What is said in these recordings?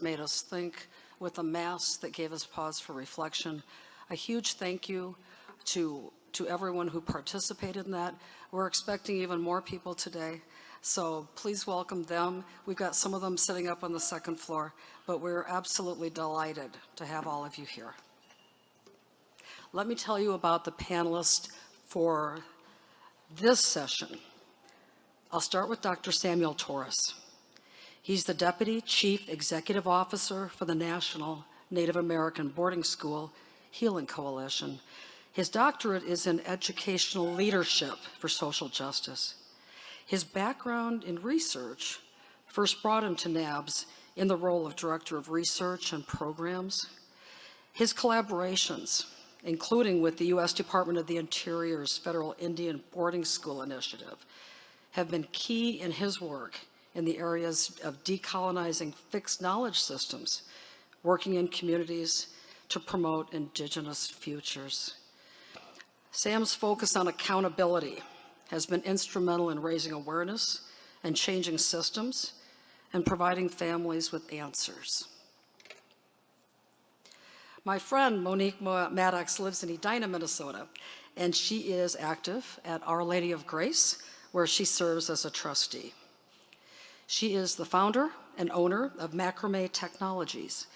made us think, with a mass that gave us pause for reflection. A huge thank you to everyone who participated in that. We're expecting even more people today, so please welcome them. We've got some of them sitting up on the second floor, but we're absolutely delighted to have all of you here. Let me tell you about the panelists for this session. I'll start with Dr. Samuel Torres. He's the Deputy Chief Executive Officer for the National Native American Boarding School Healing Coalition. His doctorate is in educational leadership for social justice. His background in research first brought him to NABS in the role of Director of Research and Programs. His collaborations, including with the U.S. Department of the Interior's Federal Indian Boarding School Initiative, have been key in his work in the areas of decolonizing fixed knowledge systems, working in communities to promote indigenous futures. Sam's focus on accountability has been instrumental in raising awareness and changing systems and providing families with answers. My friend Monique Maddox lives in Edina, Minnesota, and she is active at Our Lady of Grace, where she serves as a trustee. She is the founder and owner of Macrame Technologies,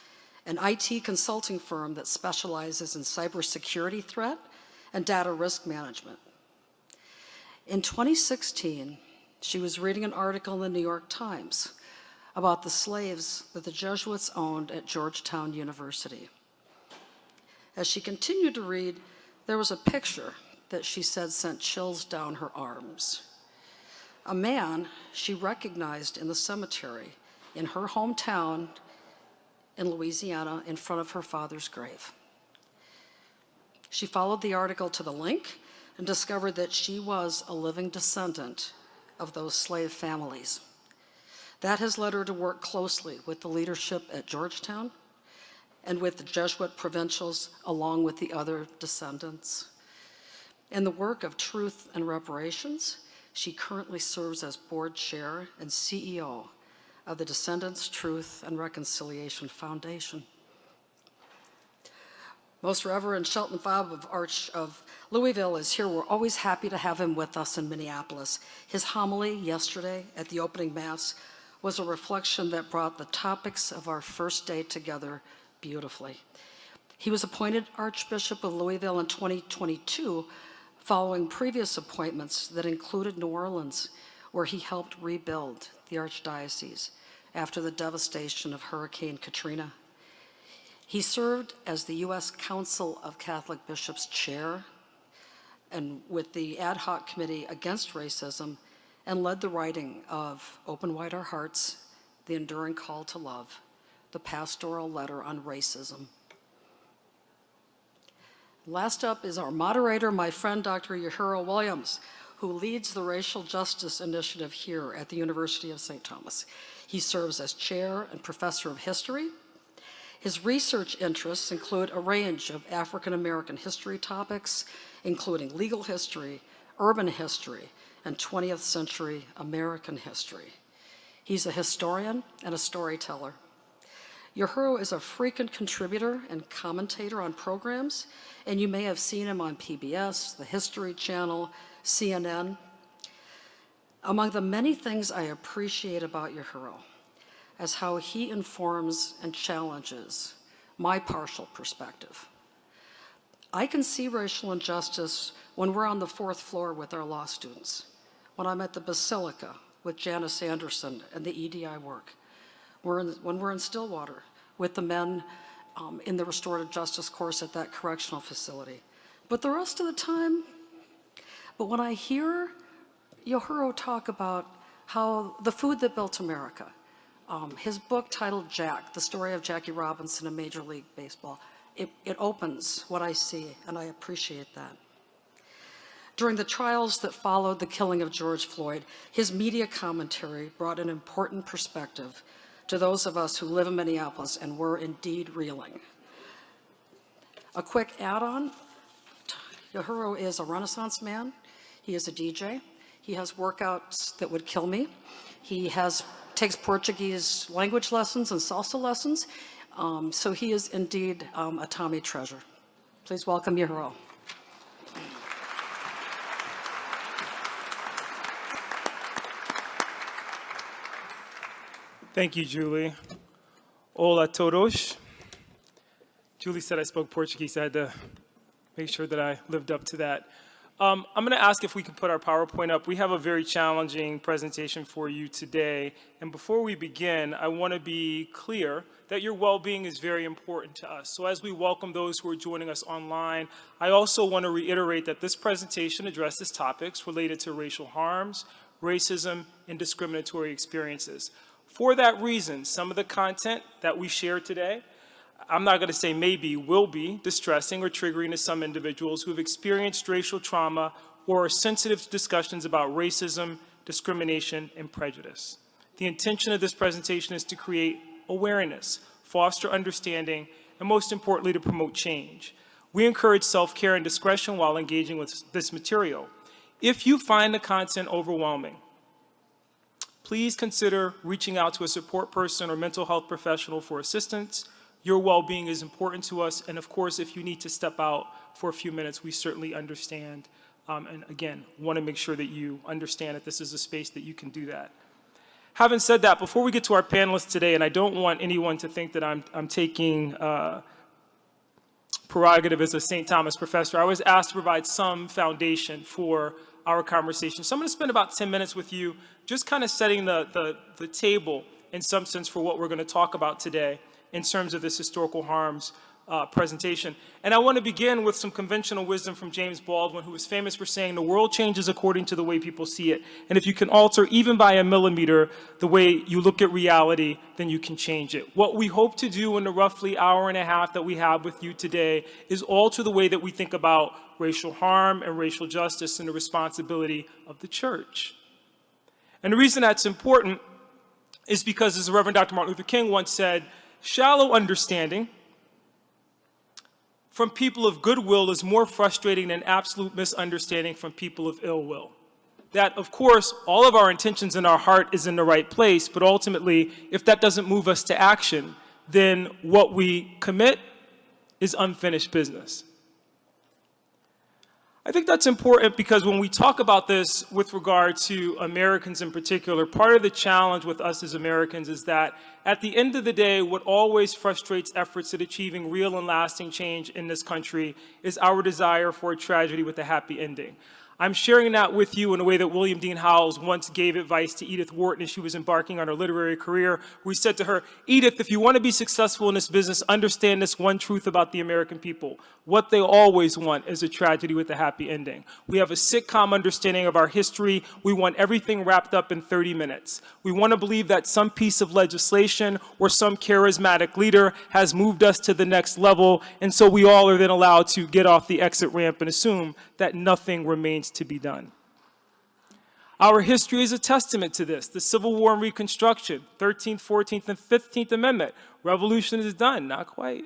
an IT consulting firm that specializes in cybersecurity threat and data risk management. In 2016, she was reading an article in the New York Times about the slaves that the Jesuits owned at Georgetown University. As she continued to read, there was a picture that she said sent chills down her arms. A man she recognized in the cemetery in her hometown in Louisiana in front of her father's grave. She followed the article to the link and discovered that she was a living descendant of those slave families. That has led her to work closely with the leadership at Georgetown and with the Jesuit provincials, along with the other descendants. In the work of truth and reparations, she currently serves as board chair and CEO of the Descendants Truth and Reconciliation Foundation. Most Reverend Shelton Fabre of Arch of Louisville is here. We're always happy to have him with us in Minneapolis. His homily yesterday at the opening Mass was a reflection that brought the topics of our first day together beautifully. He was appointed Archbishop of Louisville in 2022, following previous appointments that included New Orleans, where he helped rebuild the Archdiocese after the devastation of Hurricane Katrina. He served as the U.S. Council of Catholic Bishops chair and with the ad hoc committee against racism, and led the writing of Open Wide Our Hearts, The Enduring Call to Love, the pastoral letter on racism. Last up is our moderator, my friend, Dr. Yohuru Williams, who leads the Racial Justice Initiative here at the University of St. Thomas. He serves as chair and professor of history. His research interests include a range of African American history topics, including legal history, urban history, and 20th century American history. He's a historian and a storyteller. Yohuru is a frequent contributor and commentator on programs, and you may have seen him on PBS, the History Channel, CNN. Among the many things I appreciate about Yohuru is how he informs and challenges my partial perspective. I can see racial injustice when we're on the fourth floor with our law students, when I'm at the Basilica with Janice Anderson and the EDI work, when we're in Stillwater with the men in the restorative justice course at that correctional facility. But the rest of the time, when I hear Yohuru talk about how the food that built America, his book titled Jack, the story of Jackie Robinson in Major League Baseball, it opens what I see, and I appreciate that. During the trials that followed the killing of George Floyd, his media commentary brought an important perspective to those of us who live in Minneapolis and were indeed reeling. A quick add-on, Yohuru is a Renaissance man. He is a DJ. He has workouts that would kill me. He has takes Portuguese language lessons and salsa lessons. So he is indeed a Tommy treasure. Please welcome Yohuru. Thank you, Julie. Hola todos. Julie said I spoke Portuguese. I had to make sure that I lived up to that. I'm going to ask if we can put our PowerPoint up. We have a very challenging presentation for you today. And before we begin, I want to be clear that your well-being is very important to us. So as we welcome those who are joining us online, I also want to reiterate that this presentation addresses topics related to racial harms, racism, and discriminatory experiences. For that reason, some of the content that we share today, I'm not going to say maybe, will be distressing or triggering to some individuals who have experienced racial trauma or are sensitive to discussions about racism, discrimination, and prejudice. The intention of this presentation is to create awareness, foster understanding, and most importantly, to promote change. We encourage self-care and discretion while engaging with this material. If you find the content overwhelming, please consider reaching out to a support person or mental health professional for assistance. Your well-being is important to us, and of course, if you need to step out for a few minutes, we certainly understand. And again, want to make sure that you understand that this is a space that you can do that. Having said that, before we get to our panelists today, and I don't want anyone to think that I'm taking prerogative as a St. Thomas professor, I was asked to provide some foundation for our conversation. So I'm going to spend about 10 minutes with you, just kind of setting the table in some sense for what we're going to talk about today in terms of this historical harms presentation. And I want to begin with some conventional wisdom from James Baldwin, who was famous for saying, the world changes according to the way people see it. And if you can alter even by a millimeter the way you look at reality, then you can change it. What we hope to do in the roughly hour and a half that we have with you today is alter the way that we think about racial harm and racial justice and the responsibility of the church. And the reason that's important is because, as the Reverend Dr. Martin Luther King once said, shallow understanding from people of goodwill is more frustrating than absolute misunderstanding from people of ill will. That, of course, all of our intentions in our heart is in the right place, but ultimately, if that doesn't move us to action, then what we commit is unfinished business. I think that's important because when we talk about this with regard to Americans in particular, part of the challenge with us as Americans is that at the end of the day, what always frustrates efforts at achieving real and lasting change in this country is our desire for a tragedy with a happy ending. I'm sharing that with you in a way that William Dean Howells once gave advice to Edith Wharton as she was embarking on her literary career, where he said to her, Edith, if you want to be successful in this business, understand this one truth about the American people. What they always want is a tragedy with a happy ending. We have a sitcom understanding of our history. We want everything wrapped up in 30 minutes. We want to believe that some piece of legislation or some charismatic leader has moved us to the next level, and so we all are then allowed to get off the exit ramp and assume that nothing remains to be done. Our history is a testament to this. The Civil War and Reconstruction, 13th, 14th, and 15th Amendment. Revolution is done, not quite.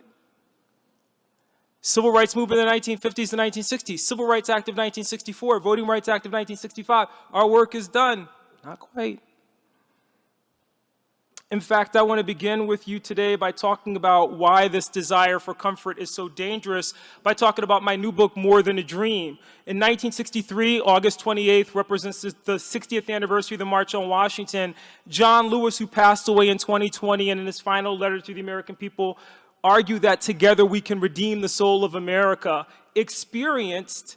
Civil rights movement in the 1950s and 1960s. Civil Rights Act of 1964, Voting Rights Act of 1965. Our work is done, not quite. In fact, I want to begin with you today by talking about why this desire for comfort is so dangerous, by talking about my new book, More Than a Dream. In 1963, August 28th represents the 60th anniversary of the March on Washington. John Lewis, who passed away in 2020, and in his final letter to the American people, argued that together we can redeem the soul of America, experienced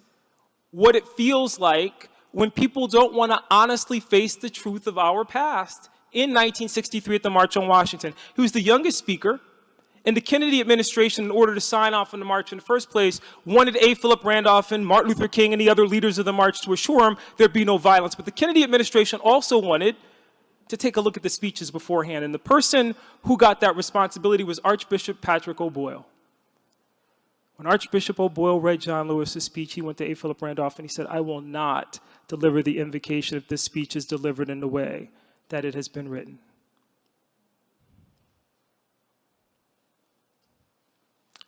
what it feels like when people don't want to honestly face the truth of our past. In 1963 at the March on Washington. He was the youngest speaker, and the Kennedy administration, in order to sign off on the march in the first place, wanted A. Philip Randolph and Martin Luther King and the other leaders of the march to assure him there'd be no violence. But the Kennedy administration also wanted to take a look at the speeches beforehand, and the person who got that responsibility was Archbishop Patrick O'Boyle. When Archbishop O'Boyle read John Lewis's speech, he went to A. Philip Randolph and he said, I will not deliver the invocation if this speech is delivered in the way that it has been written.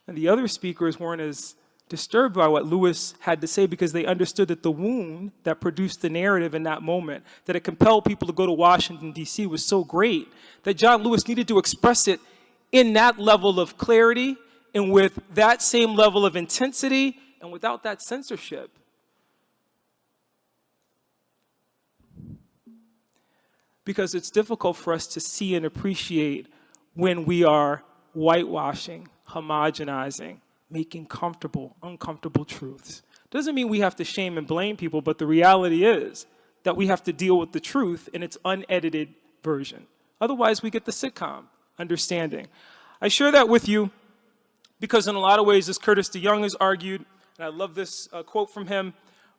And the other speakers weren't as disturbed by what Lewis had to say because they understood that the wound that produced the narrative in that moment, that it compelled people to go to Washington, D.C. was so great that John Lewis needed to express it in that level of clarity and with that same level of intensity and without that censorship. Because it's difficult for us to see and appreciate when we are whitewashing, homogenizing, making comfortable, uncomfortable truths. Doesn't mean we have to shame and blame people, but the reality is that we have to deal with the truth in its unedited version. Otherwise, we get the sitcom understanding. I share that with you because in a lot of ways, as Curtis DeYoung has argued, and I love this quote from him,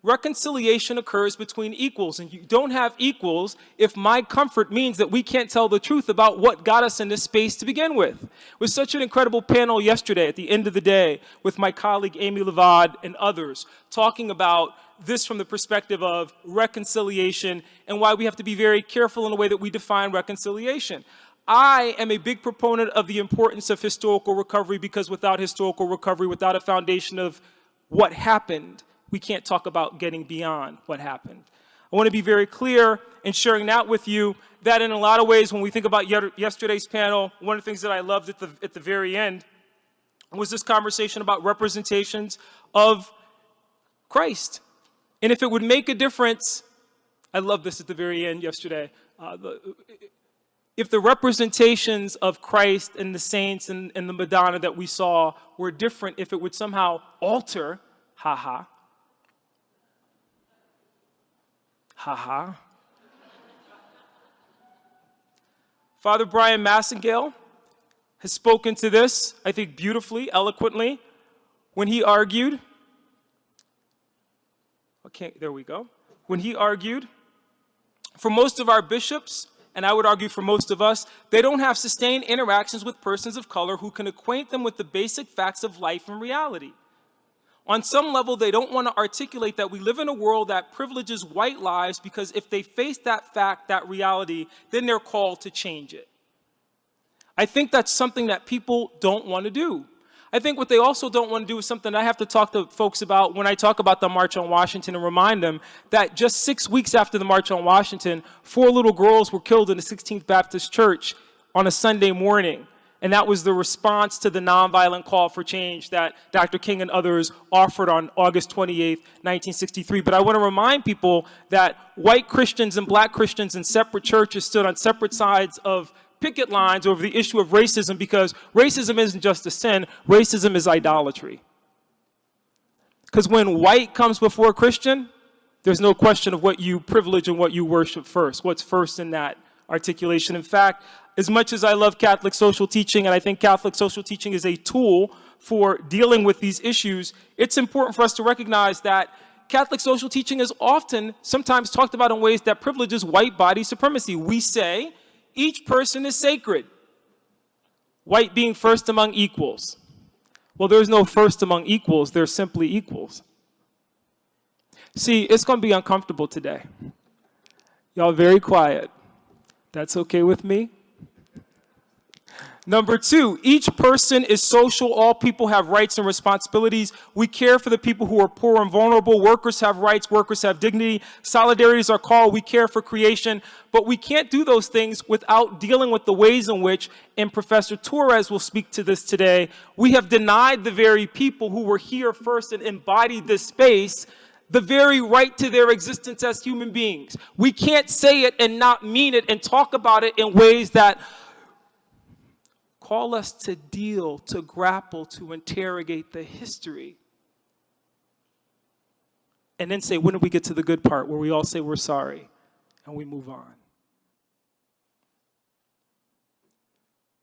reconciliation occurs between equals, and you don't have equals if my comfort means that we can't tell the truth about what got us in this space to begin with. It was such an incredible panel yesterday at the end of the day with my colleague Amy Levad and others talking about this from the perspective of reconciliation and why we have to be very careful in the way that we define reconciliation. I am a big proponent of the importance of historical recovery because without historical recovery, without a foundation of what happened, we can't talk about getting beyond what happened. I want to be very clear in sharing that with you, that in a lot of ways, when we think about yesterday's panel, one of the things that I loved at the very end was this conversation about representations of Christ. And if it would make a difference, I love this at the very end yesterday, if the representations of Christ and the saints and the Madonna that we saw were different, if it would somehow alter, ha-ha, Father Brian Massengale has spoken to this, I think, beautifully, eloquently, when he argued, when he argued, for most of our bishops, and I would argue for most of us, they don't have sustained interactions with persons of color who can acquaint them with the basic facts of life and reality. On some level, they don't want to articulate that we live in a world that privileges white lives because if they face that fact, that reality, then they're called to change it. I think that's something that people don't want to do. I think what they also don't want to do is something I have to talk to folks about when I talk about the March on Washington and remind them that just 6 weeks after the March on Washington, 4 little girls were killed in the 16th Baptist Church on a Sunday morning. And that was the response to the nonviolent call for change that Dr. King and others offered on August 28, 1963. But I want to remind people that white Christians and black Christians in separate churches stood on separate sides of picket lines over the issue of racism because racism isn't just a sin, racism is idolatry. Because when white comes before Christian, there's no question of what you privilege and what you worship first. What's first in that articulation? In fact, as much as I love Catholic social teaching, and I think Catholic social teaching is a tool for dealing with these issues, it's important for us to recognize that Catholic social teaching is often, sometimes talked about in ways that privileges white body supremacy. We say each person is sacred, white being first among equals. Well, there's no first among equals, there's simply equals. See, it's going to be uncomfortable today. Y'all very quiet. That's okay with me. Number 2, each person is social. All people have rights and responsibilities. We care for the people who are poor and vulnerable. Workers have rights. Workers have dignity. Solidarity is our call. We care for creation. But we can't do those things without dealing with the ways in which, and Professor Torres will speak to this today, we have denied the very people who were here first and embodied this space the very right to their existence as human beings. We can't say it and not mean it and talk about it in ways that call us to deal, to grapple, to interrogate the history. And then say, when do we get to the good part where we all say we're sorry and we move on?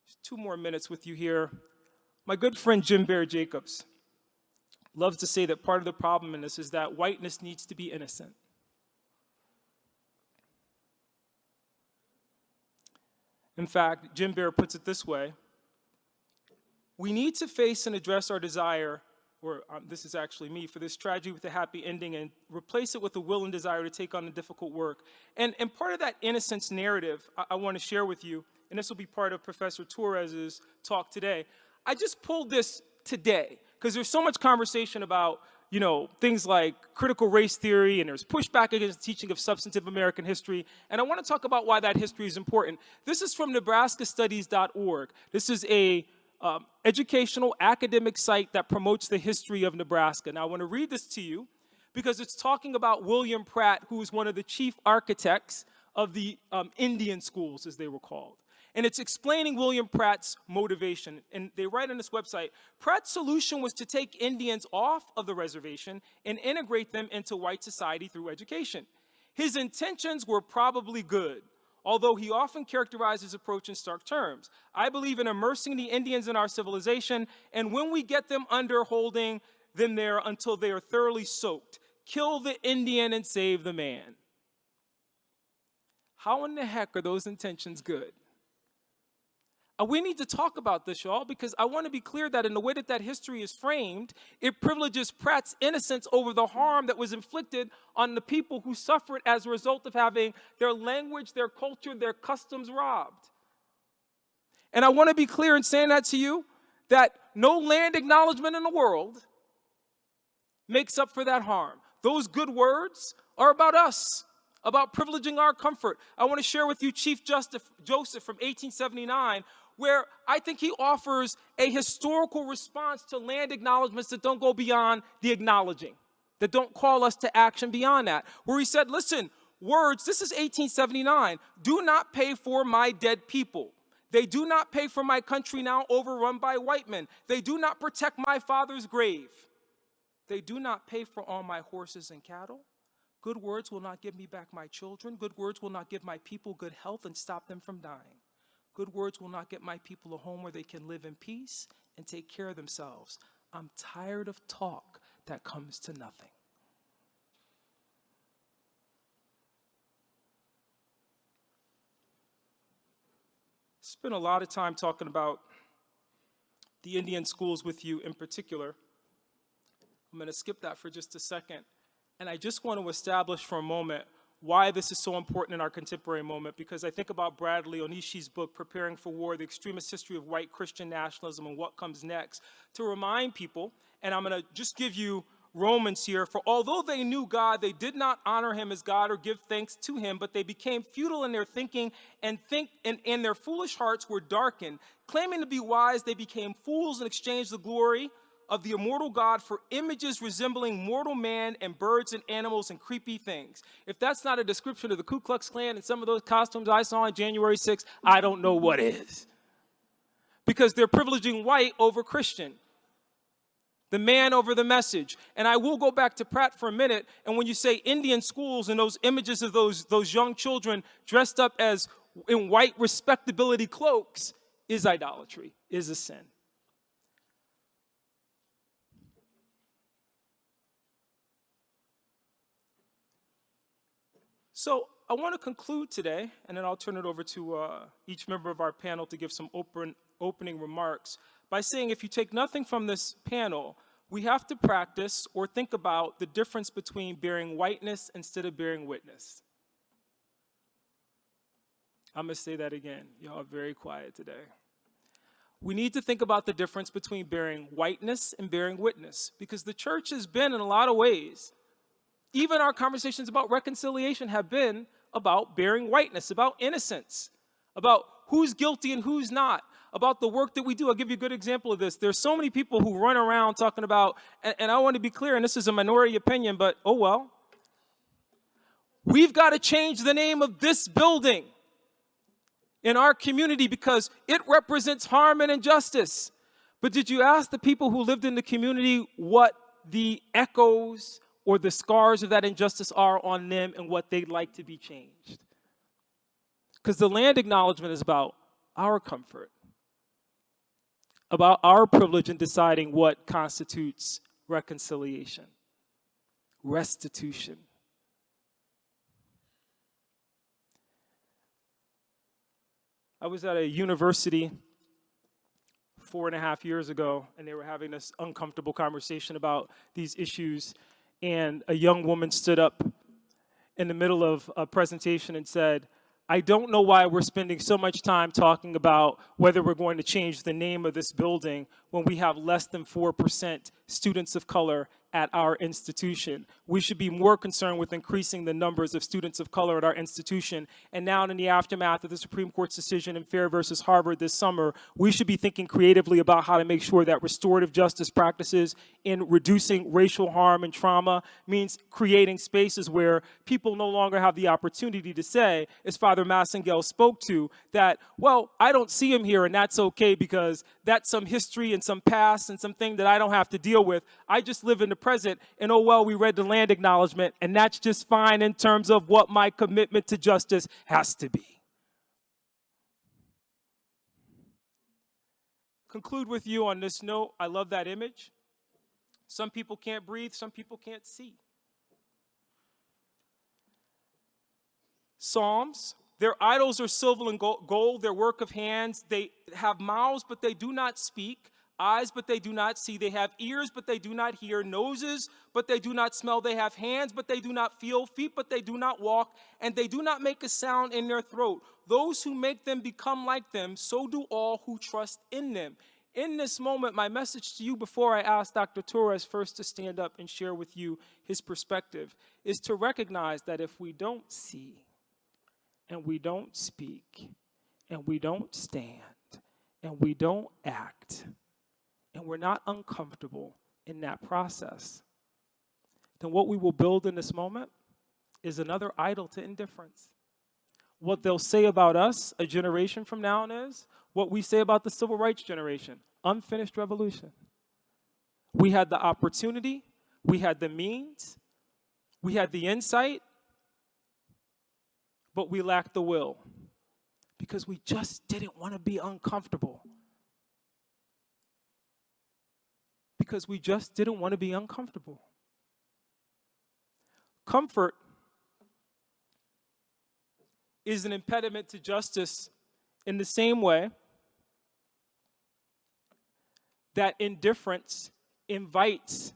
Just 2 more minutes with you here. My good friend Jim Bear Jacobs loves to say that part of the problem in this is that whiteness needs to be innocent. In fact, Jim Bear puts it this way: we need to face and address our desire, or this is actually me, for this tragedy with a happy ending and replace it with a will and desire to take on the difficult work. And part of that innocence narrative I want to share with you, and this will be part of Professor Torres's talk today. I just pulled this today because there's so much conversation about, things like critical race theory, and there's pushback against the teaching of substantive American history. And I want to talk about why that history is important. This is from nebraskastudies.org. This is a educational academic site that promotes the history of Nebraska. Now, I want to read this to you because it's talking about William Pratt, who is one of the chief architects of the Indian schools, as they were called. And it's explaining William Pratt's motivation. And they write on this website, Pratt's solution was to take Indians off of the reservation and integrate them into white society through education. His intentions were probably good, although he often characterized his approach in stark terms. I believe in immersing the Indians in our civilization, and when we get them under, holding them there until they are thoroughly soaked. Kill the Indian and save the man. How in the heck are those intentions good? We need to talk about this, y'all, because I want to be clear that in the way that that history is framed, it privileges Pratt's innocence over the harm that was inflicted on the people who suffered as a result of having their language, their culture, their customs robbed. And I want to be clear in saying that to you, that no land acknowledgement in the world makes up for that harm. Those good words are about us, about privileging our comfort. I want to share with you Chief Justice Joseph from 1879, where I think he offers a historical response to land acknowledgments that don't go beyond the acknowledging, that don't call us to action beyond that, where he said, listen, words, this is 1879, do not pay for my dead people. They do not pay for my country now overrun by white men. They do not protect my father's grave. They do not pay for all my horses and cattle. Good words will not give me back my children. Good words will not give my people good health and stop them from dying. Good words will not get my people a home where they can live in peace and take care of themselves. I'm tired of talk that comes to nothing. Spent a lot of time talking about the Indian schools with you in particular. I'm going to skip that for just a second. And I just want to establish for a moment why this is so important in our contemporary moment, because I think about Bradley Onishi's book, Preparing for War, The Extremist History of White Christian Nationalism and What Comes Next, to remind people, and I'm going to just give you Romans here, for although they knew God, they did not honor him as God or give thanks to him, but they became futile in their thinking and their foolish hearts were darkened. Claiming to be wise, they became fools and exchanged the glory of the immortal God for images resembling mortal man and birds and animals and creepy things. If that's not a description of the Ku Klux Klan and some of those costumes I saw on January 6th, I don't know what is. Because they're privileging white over Christian. The man over the message. And I will go back to Pratt for a minute. And when you say Indian schools and those images of those young children dressed up as in white respectability cloaks is idolatry, is a sin. So I want to conclude today, and then I'll turn it over to each member of our panel to give some opening remarks, by saying if you take nothing from this panel, we have to practice or think about the difference between bearing whiteness instead of bearing witness. I'm going to say that again. Y'all are very quiet today. We need to think about the difference between bearing whiteness and bearing witness, because the church has been, in a lot of ways, even our conversations about reconciliation have been about bearing whiteness, about innocence, about who's guilty and who's not, about the work that we do. I'll give you a good example of this. There's so many people who run around talking about, and I want to be clear, and this is a minority opinion, but oh well. We've got to change the name of this building in our community because it represents harm and injustice. But did you ask the people who lived in the community what the echoes or the scars of that injustice are on them and what they'd like to be changed? Because the land acknowledgement is about our comfort, about our privilege in deciding what constitutes reconciliation, restitution. I was at a university 4.5 years ago, and they were having this uncomfortable conversation about these issues. And a young woman stood up in the middle of a presentation and said, I don't know why we're spending so much time talking about whether we're going to change the name of this building when we have less than 4% students of color at our institution. We should be more concerned with increasing the numbers of students of color at our institution. And now in the aftermath of the Supreme Court's decision in Fabre versus Harvard this summer, we should be thinking creatively about how to make sure that restorative justice practices in reducing racial harm and trauma means creating spaces where people no longer have the opportunity to say, as Father Massengale spoke to, that, well, I don't see him here and that's okay because that's some history and some past and something that I don't have to deal with. I just live in the present, and oh well, we read the land acknowledgement, and that's just fine in terms of what my commitment to justice has to be. Conclude with you on this note. I love that image. Some people can't breathe, some people can't see. Psalms, their idols are silver and gold, their work of hands. They have mouths, but they do not speak. Eyes, but they do not see. They have ears, but they do not hear. Noses, but they do not smell. They have hands, but they do not feel. Feet, but they do not walk. And they do not make a sound in their throat. Those who make them become like them, so do all who trust in them. In this moment, my message to you before I ask Dr. Torres first to stand up and share with you his perspective is to recognize that if we don't see, and we don't speak, and we don't stand, and we don't act, and we're not uncomfortable in that process, then what we will build in this moment is another idol to indifference. What they'll say about us a generation from now is what we say about the civil rights generation, unfinished revolution. We had the opportunity, we had the means, we had the insight, but we lacked the will because we just didn't want to be uncomfortable. Because we just didn't want to be uncomfortable. Comfort is an impediment to justice in the same way that indifference invites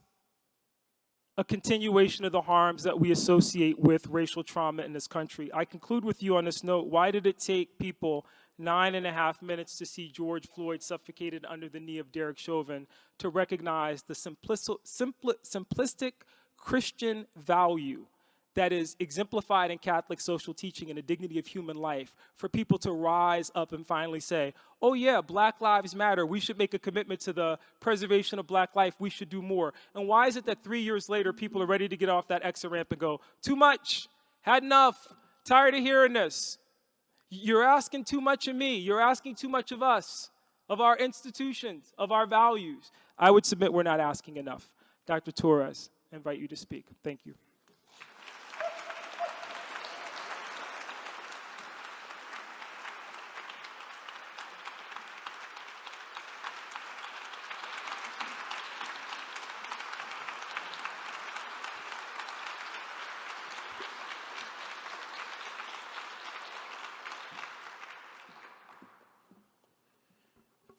a continuation of the harms that we associate with racial trauma in this country. I conclude with you on this note. Why did it take people 9.5 minutes to see George Floyd suffocated under the knee of Derek Chauvin to recognize the simplistic Christian value that is exemplified in Catholic social teaching and the dignity of human life, for people to rise up and finally say, oh yeah, Black lives matter. We should make a commitment to the preservation of Black life. We should do more. And why is it that 3 years later, people are ready to get off that exit ramp and go, too much, had enough, tired of hearing this. You're asking too much of me. You're asking too much of us, of our institutions, of our values. I would submit we're not asking enough. Dr. Torres, I invite you to speak. Thank you.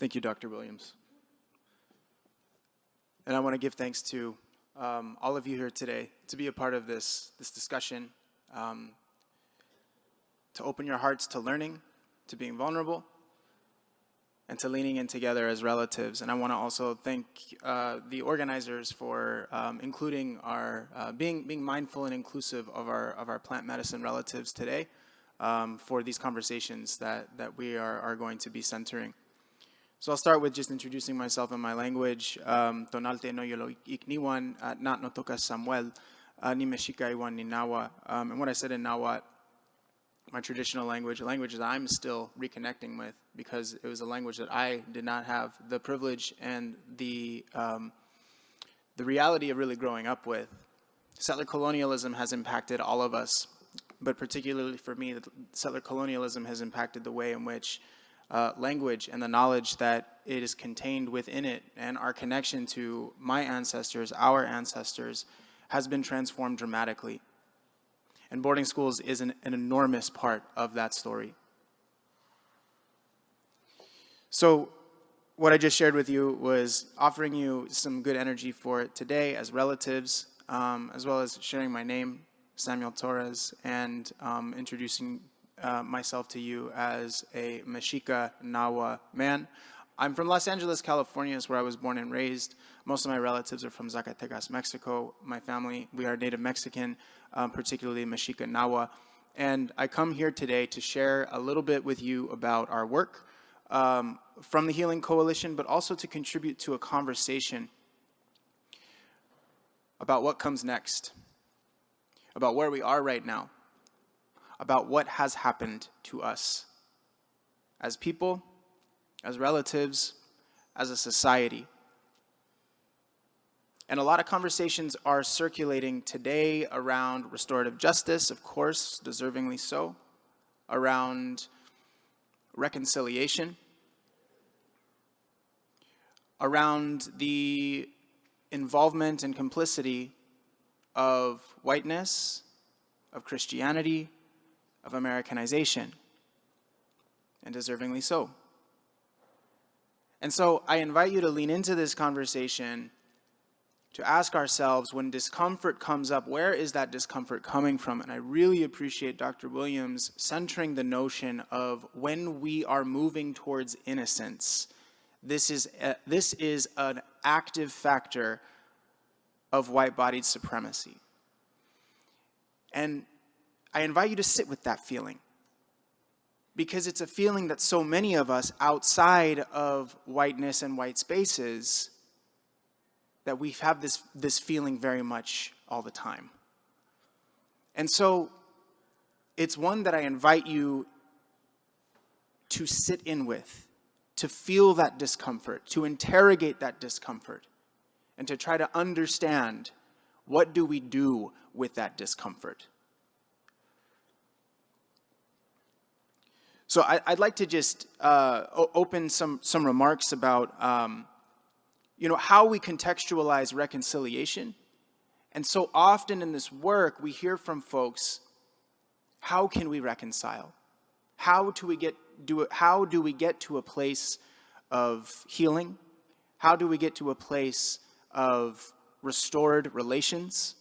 Thank you, Dr. Williams. And I want to give thanks to all of you here today to be a part of this discussion, to open your hearts to learning, to being vulnerable, and to leaning in together as relatives. And I want to also thank the organizers for including our, being mindful and inclusive of our plant medicine relatives today for these conversations that we are going to be centering. So I'll start with just introducing myself in my language. Tonalte no yolo ikniwan nat no toka Samuel ni meshika iwan ni nawa. And what I said in Nahuatl, my traditional language, a language that I'm still reconnecting with because it was a language that I did not have the privilege and the reality of really growing up with. Settler colonialism has impacted all of us, but particularly for me, settler colonialism has impacted the way in which language and the knowledge that it is contained within it and our connection to my ancestors, our ancestors, has been transformed dramatically. And boarding schools is an enormous part of that story. So what I just shared with you was offering you some good energy for today as relatives, as well as sharing my name, Samuel Torres, and introducing myself to you as a Mexica Nahua man. I'm from Los Angeles, California, is where I was born and raised. Most of my relatives are from Zacatecas, Mexico. My family, we are Native Mexican, particularly Mexica Nahua. And I come here today to share a little bit with you about our work from the Healing Coalition, but also to contribute to a conversation about what comes next, about where we are right now, about what has happened to us as people, as relatives, as a society. And a lot of conversations are circulating today around restorative justice, of course, deservingly so, around reconciliation, around the involvement and complicity of whiteness, of Christianity, of Americanization, and deservingly so. And so I invite you to lean into this conversation to ask ourselves, when discomfort comes up, where is that discomfort coming from? And I really appreciate Dr. Williams centering the notion of when we are moving towards innocence, this is an active factor of white-bodied supremacy. And I invite you to sit with that feeling, because it's a feeling that so many of us outside of whiteness and white spaces, that we have this feeling very much all the time. And so it's one that I invite you to sit in with, to feel that discomfort, to interrogate that discomfort, and to try to understand, what do we do with that discomfort? So I'd like to just open some remarks about how we contextualize reconciliation. And so often in this work, we hear from folks, how can we reconcile? How do we get to a place of healing? How do we get to a place of restored relations?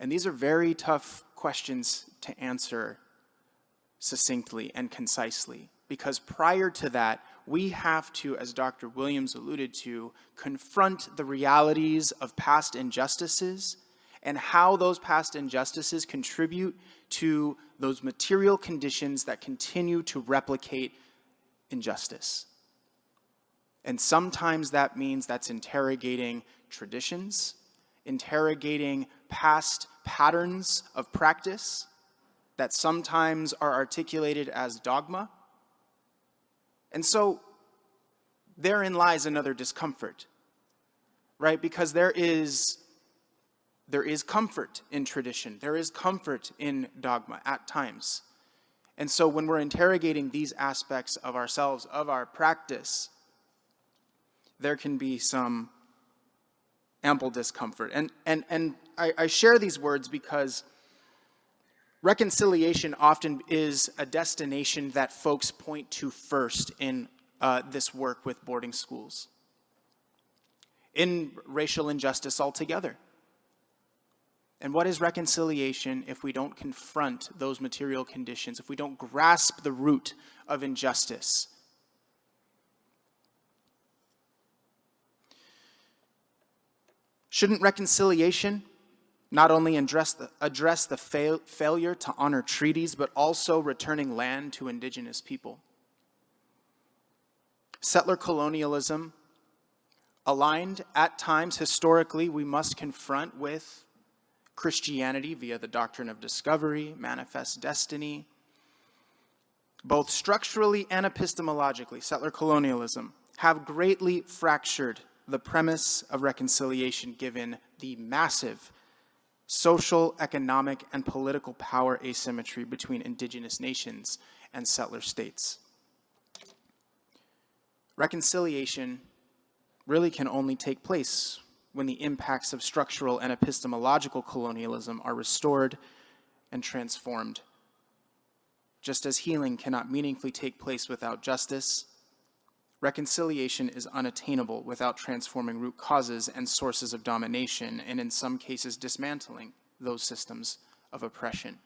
And these are very tough questions to answer succinctly and concisely, because prior to that, we have to, as Dr. Williams alluded to, confront the realities of past injustices and how those past injustices contribute to those material conditions that continue to replicate injustice. And sometimes that means that's interrogating traditions, interrogating past patterns of practice that sometimes are articulated as dogma. And so therein lies another discomfort, right? Because there is comfort in tradition. There is comfort in dogma at times. And so when we're interrogating these aspects of ourselves, of our practice, there can be some ample discomfort. And I share these words because reconciliation often is a destination that folks point to first in this work with boarding schools, in racial injustice altogether. And what is reconciliation if we don't confront those material conditions, if we don't grasp the root of injustice? Shouldn't reconciliation not only address the failure to honor treaties, but also returning land to indigenous people? Settler colonialism, aligned at times historically, we must confront with Christianity via the doctrine of discovery, manifest destiny. Both structurally and epistemologically, settler colonialism have greatly fractured the premise of reconciliation given the massive social, economic, and political power asymmetry between indigenous nations and settler states. Reconciliation really can only take place when the impacts of structural and epistemological colonialism are restored and transformed. Just as healing cannot meaningfully take place without justice, reconciliation is unattainable without transforming root causes and sources of domination, and in some cases dismantling those systems of oppression.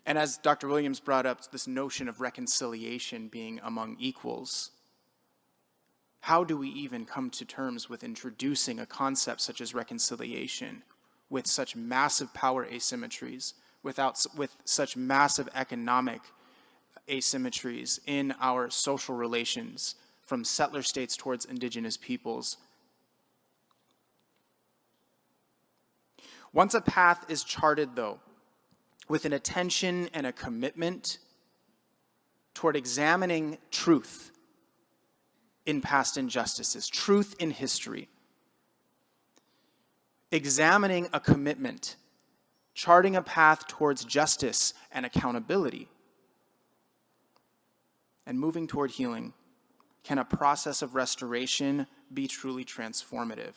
And as Dr. Williams brought up, this notion of reconciliation being among equals, how do we even come to terms with introducing a concept such as reconciliation with such massive power asymmetries, with such massive economic asymmetries in our social relations from settler states towards indigenous peoples? Once a path is charted, though, with an attention and a commitment toward examining truth in past injustices, truth in history, examining a commitment, charting a path towards justice and accountability, and moving toward healing, can a process of restoration be truly transformative?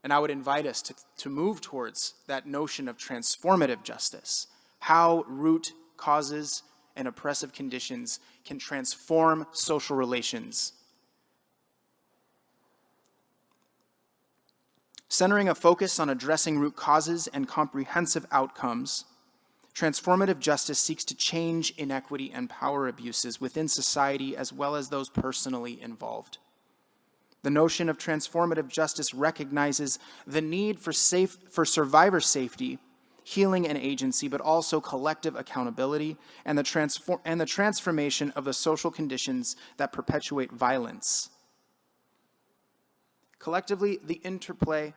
And I would invite us to move towards that notion of transformative justice, how root causes and oppressive conditions can transform social relations. Centering a focus on addressing root causes and comprehensive outcomes, transformative justice seeks to change inequity and power abuses within society as well as those personally involved. The notion of transformative justice recognizes the need for survivor safety, healing and agency, but also collective accountability and the transformation of the social conditions that perpetuate violence. Collectively, the interplay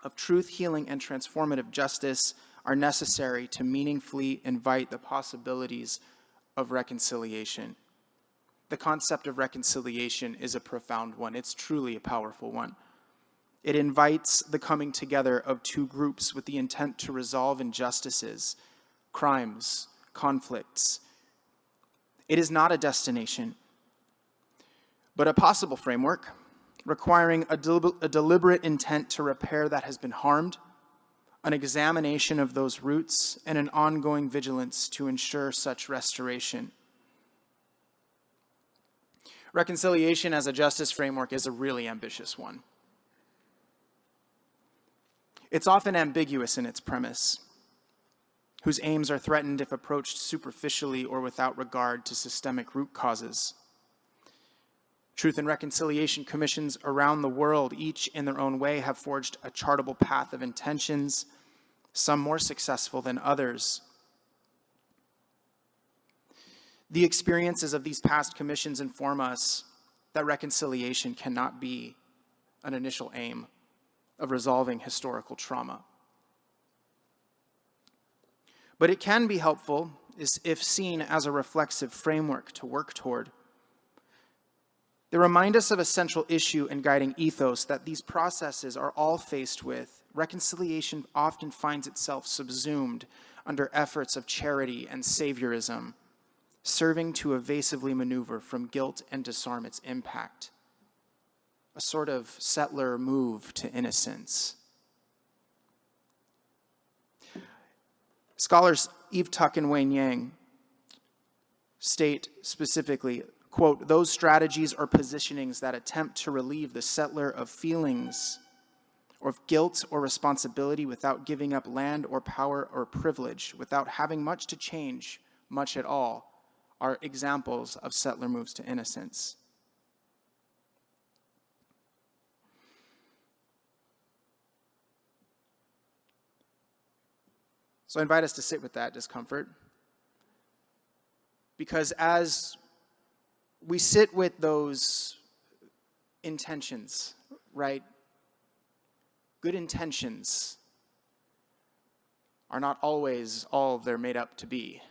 of truth, healing, and transformative justice are necessary to meaningfully invite the possibilities of reconciliation. The concept of reconciliation is a profound one. It's truly a powerful one. It invites the coming together of two groups with the intent to resolve injustices, crimes, conflicts. It is not a destination, but a possible framework requiring a deliberate intent to repair that has been harmed, an examination of those roots, and an ongoing vigilance to ensure such restoration. Reconciliation as a justice framework is a really ambitious one. It's often ambiguous in its premise, whose aims are threatened if approached superficially or without regard to systemic root causes. Truth and reconciliation commissions around the world, each in their own way, have forged a chartable path of intentions, some more successful than others. The experiences of these past commissions inform us that reconciliation cannot be an initial aim of resolving historical trauma. But it can be helpful if seen as a reflexive framework to work toward. They remind us of a central issue and guiding ethos that these processes are all faced with. Reconciliation often finds itself subsumed under efforts of charity and saviorism, serving to evasively maneuver from guilt and disarm its impact. A sort of settler move to innocence. Scholars Eve Tuck and Wayne Yang state specifically, quote, "Those strategies or positionings that attempt to relieve the settler of feelings or of guilt or responsibility without giving up land or power or privilege, without having much to change, much at all, are examples of settler moves to innocence." So I invite us to sit with that discomfort, because as we sit with those intentions, right? Good intentions are not always all they're made up to be.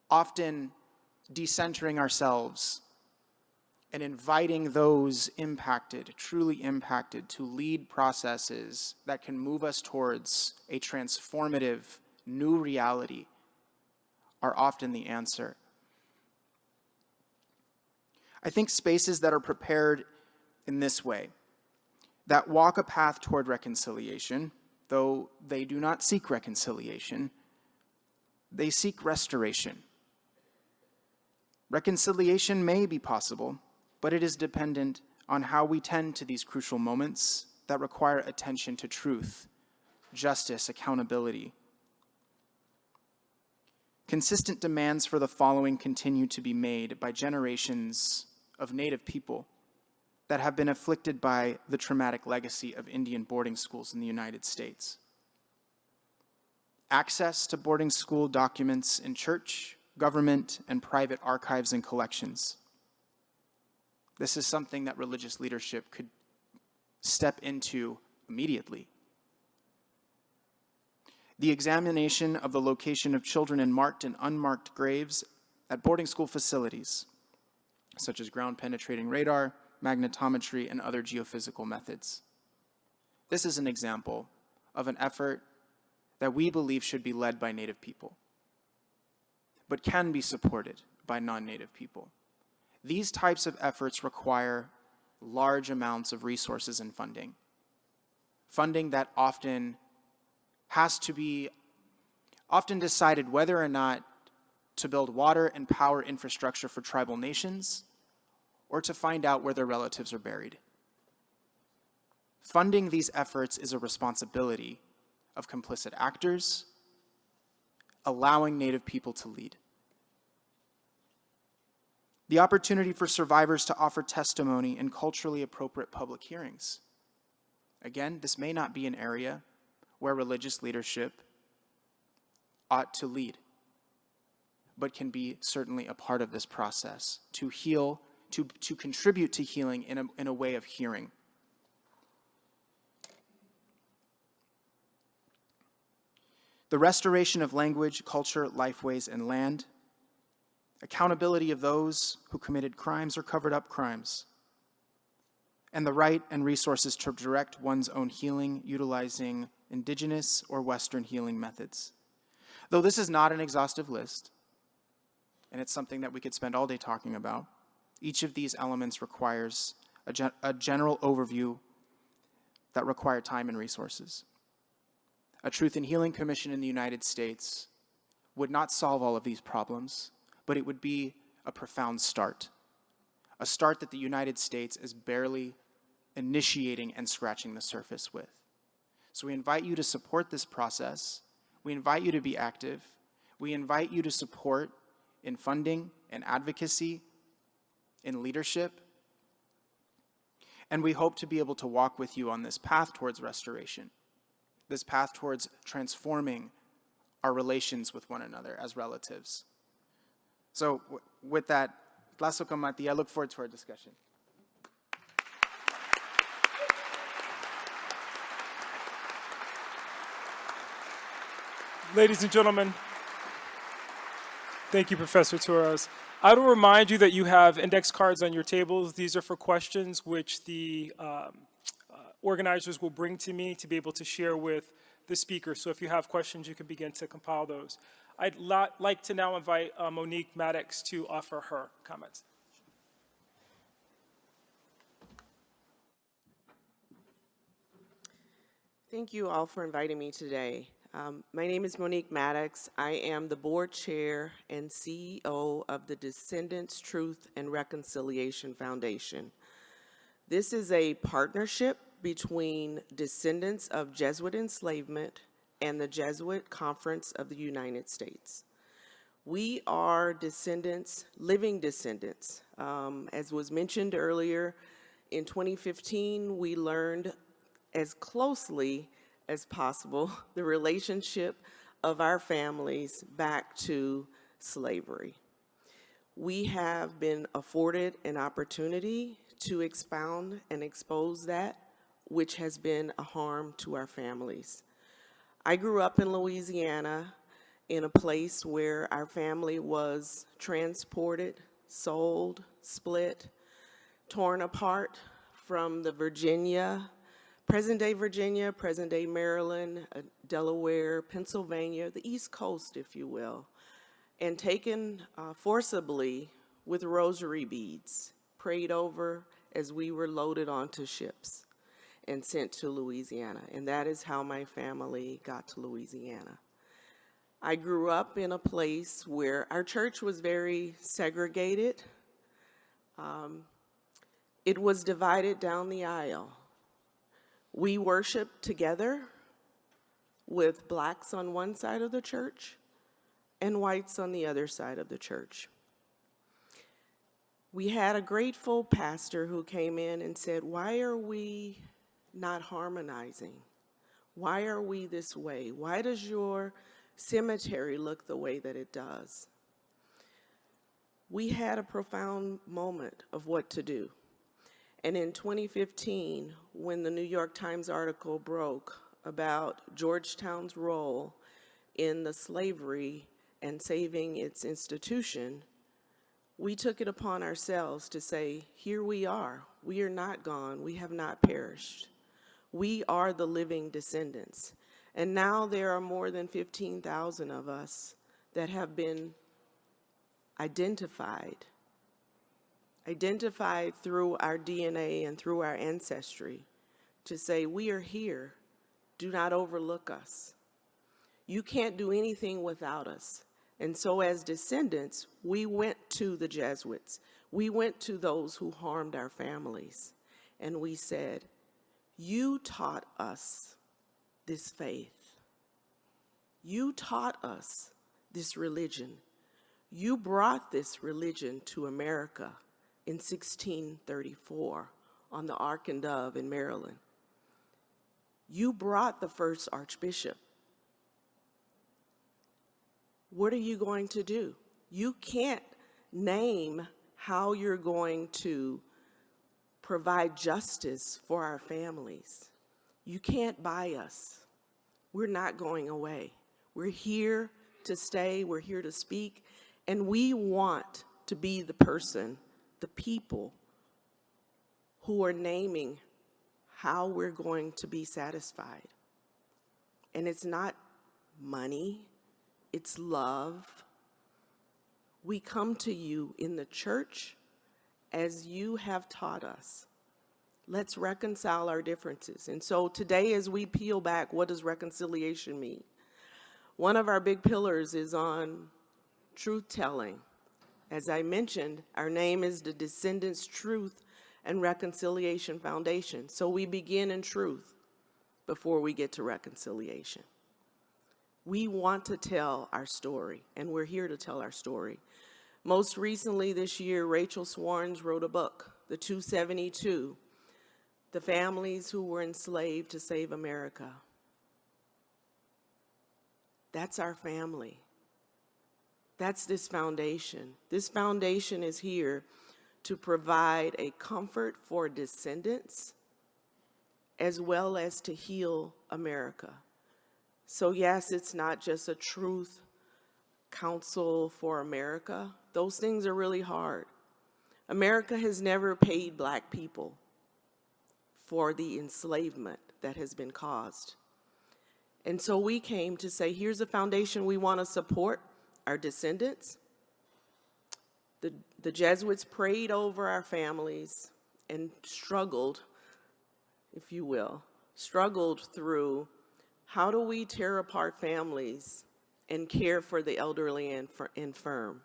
Often decentering ourselves and inviting those impacted, truly impacted, to lead processes that can move us towards a transformative new reality are often the answer. I think spaces that are prepared in this way, that walk a path toward reconciliation, though they do not seek reconciliation, they seek restoration. Reconciliation may be possible, but it is dependent on how we tend to these crucial moments that require attention to truth, justice, accountability. consistent demands for the following continue to be made by generations of Native people that have been afflicted by the traumatic legacy of Indian boarding schools in the United States. Access to boarding school documents in church, government, and private archives and collections. This is something that religious leadership could step into immediately. The examination of the location of children in marked and unmarked graves at boarding school facilities, such as ground-penetrating radar, magnetometry, and other geophysical methods. This is an example of an effort that we believe should be led by Native people, but can be supported by non-Native people. These types of efforts require large amounts of resources and funding. Funding that often has to be decided whether or not to build water and power infrastructure for tribal nations or to find out where their relatives are buried. Funding these efforts is a responsibility of complicit actors, allowing Native people to lead. The opportunity for survivors to offer testimony in culturally appropriate public hearings. Again, this may not be an area where religious leadership ought to lead, but can be certainly a part of this process to heal, to contribute to healing in a way of hearing. The restoration of language, culture, lifeways, and land. Accountability of those who committed crimes or covered up crimes. And the right and resources to direct one's own healing utilizing indigenous or Western healing methods. Though this is not an exhaustive list, and it's something that we could spend all day talking about, each of these elements requires a general overview that require time and resources. A Truth and Healing Commission in the United States would not solve all of these problems, but it would be a profound start. A start that the United States is barely initiating and scratching the surface with. So we invite you to support this process. We invite you to be active. We invite you to support in funding and advocacy, in leadership. And we hope to be able to walk with you on this path towards restoration, this path towards transforming our relations with one another as relatives. So with that, Tlaso Kamati, I look forward to our discussion. Ladies and gentlemen, thank you, Professor Torres. I will remind you that you have index cards on your tables. These are for questions which the organizers will bring to me to be able to share with the speaker. So if you have questions, you can begin to compile those. I'd like to now invite Monique Maddox to offer her comments. Thank you all for inviting me today. My name is Monique Maddox. I am the board chair and CEO of the Descendants Truth and Reconciliation Foundation. This is a partnership between Descendants of Jesuit Enslavement and the Jesuit Conference of the United States. We are descendants, living descendants. As was mentioned earlier, in 2015, we learned as closely as possible the relationship of our families back to slavery. We have been afforded an opportunity to expound and expose that which has been a harm to our families. I grew up in Louisiana in a place where our family was transported, sold, split, torn apart from the present-day Virginia, present-day Maryland, Delaware, Pennsylvania, the East Coast, if you will, and taken forcibly with rosary beads, prayed over as we were loaded onto ships and sent to Louisiana. And that is how my family got to Louisiana. I grew up in a place where our church was very segregated. It was divided down the aisle. We worshiped together with blacks on one side of the church, and whites on the other side of the church. We had a grateful pastor who came in and said, "Why are we not harmonizing? Why are we this way? Why does your cemetery look the way that it does?" We had a profound moment of what to do. And in 2015, when the New York Times article broke about Georgetown's role in the slavery and saving its institution, we took it upon ourselves to say, here we are not gone, we have not perished. We are the living descendants. And now there are more than 15,000 of us that have been identified through our DNA and through our ancestry to say, we are here, do not overlook us. You can't do anything without us. And so as descendants, we went to the Jesuits. We went to those who harmed our families. And we said, you taught us this faith. You taught us this religion. You brought this religion to America in 1634 on the Ark and Dove in Maryland. You brought the first archbishop. What are you going to do? You can't name how you're going to provide justice for our families. You can't buy us. We're not going away. We're here to stay, we're here to speak, and we want to be the person, the people who are naming how we're going to be satisfied. And it's not money, it's love. We come to you in the church as you have taught us. Let's reconcile our differences. And so today, as we peel back, what does reconciliation mean? One of our big pillars is on truth-telling. As I mentioned, our name is the Descendants Truth and Reconciliation Foundation. So we begin in truth before we get to reconciliation. We want to tell our story, and we're here to tell our story. Most recently this year, Rachel Swarns wrote a book, The 272, The Families Who Were Enslaved to Save America. That's our family. That's this foundation. This foundation is here to provide a comfort for descendants as well as to heal America. So yes, it's not just a truth council for America. Those things are really hard. America has never paid Black people for the enslavement that has been caused. And so we came to say, here's a foundation we want to support our descendants. The Jesuits prayed over our families and struggled, if you will, through how do we tear apart families and care for the elderly and infirm.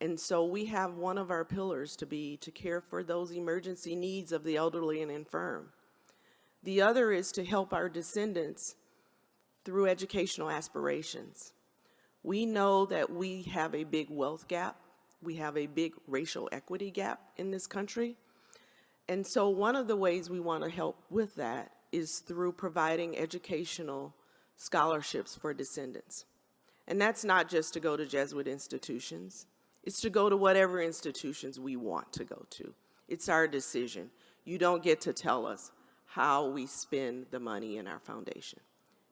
And so we have one of our pillars to be to care for those emergency needs of the elderly and infirm. The other is to help our descendants through educational aspirations. We know that we have a big wealth gap. We have a big racial equity gap in this country. And so one of the ways we want to help with that is through providing educational scholarships for descendants. And that's not just to go to Jesuit institutions. It's to go to whatever institutions we want to go to. It's our decision. You don't get to tell us how we spend the money in our foundation.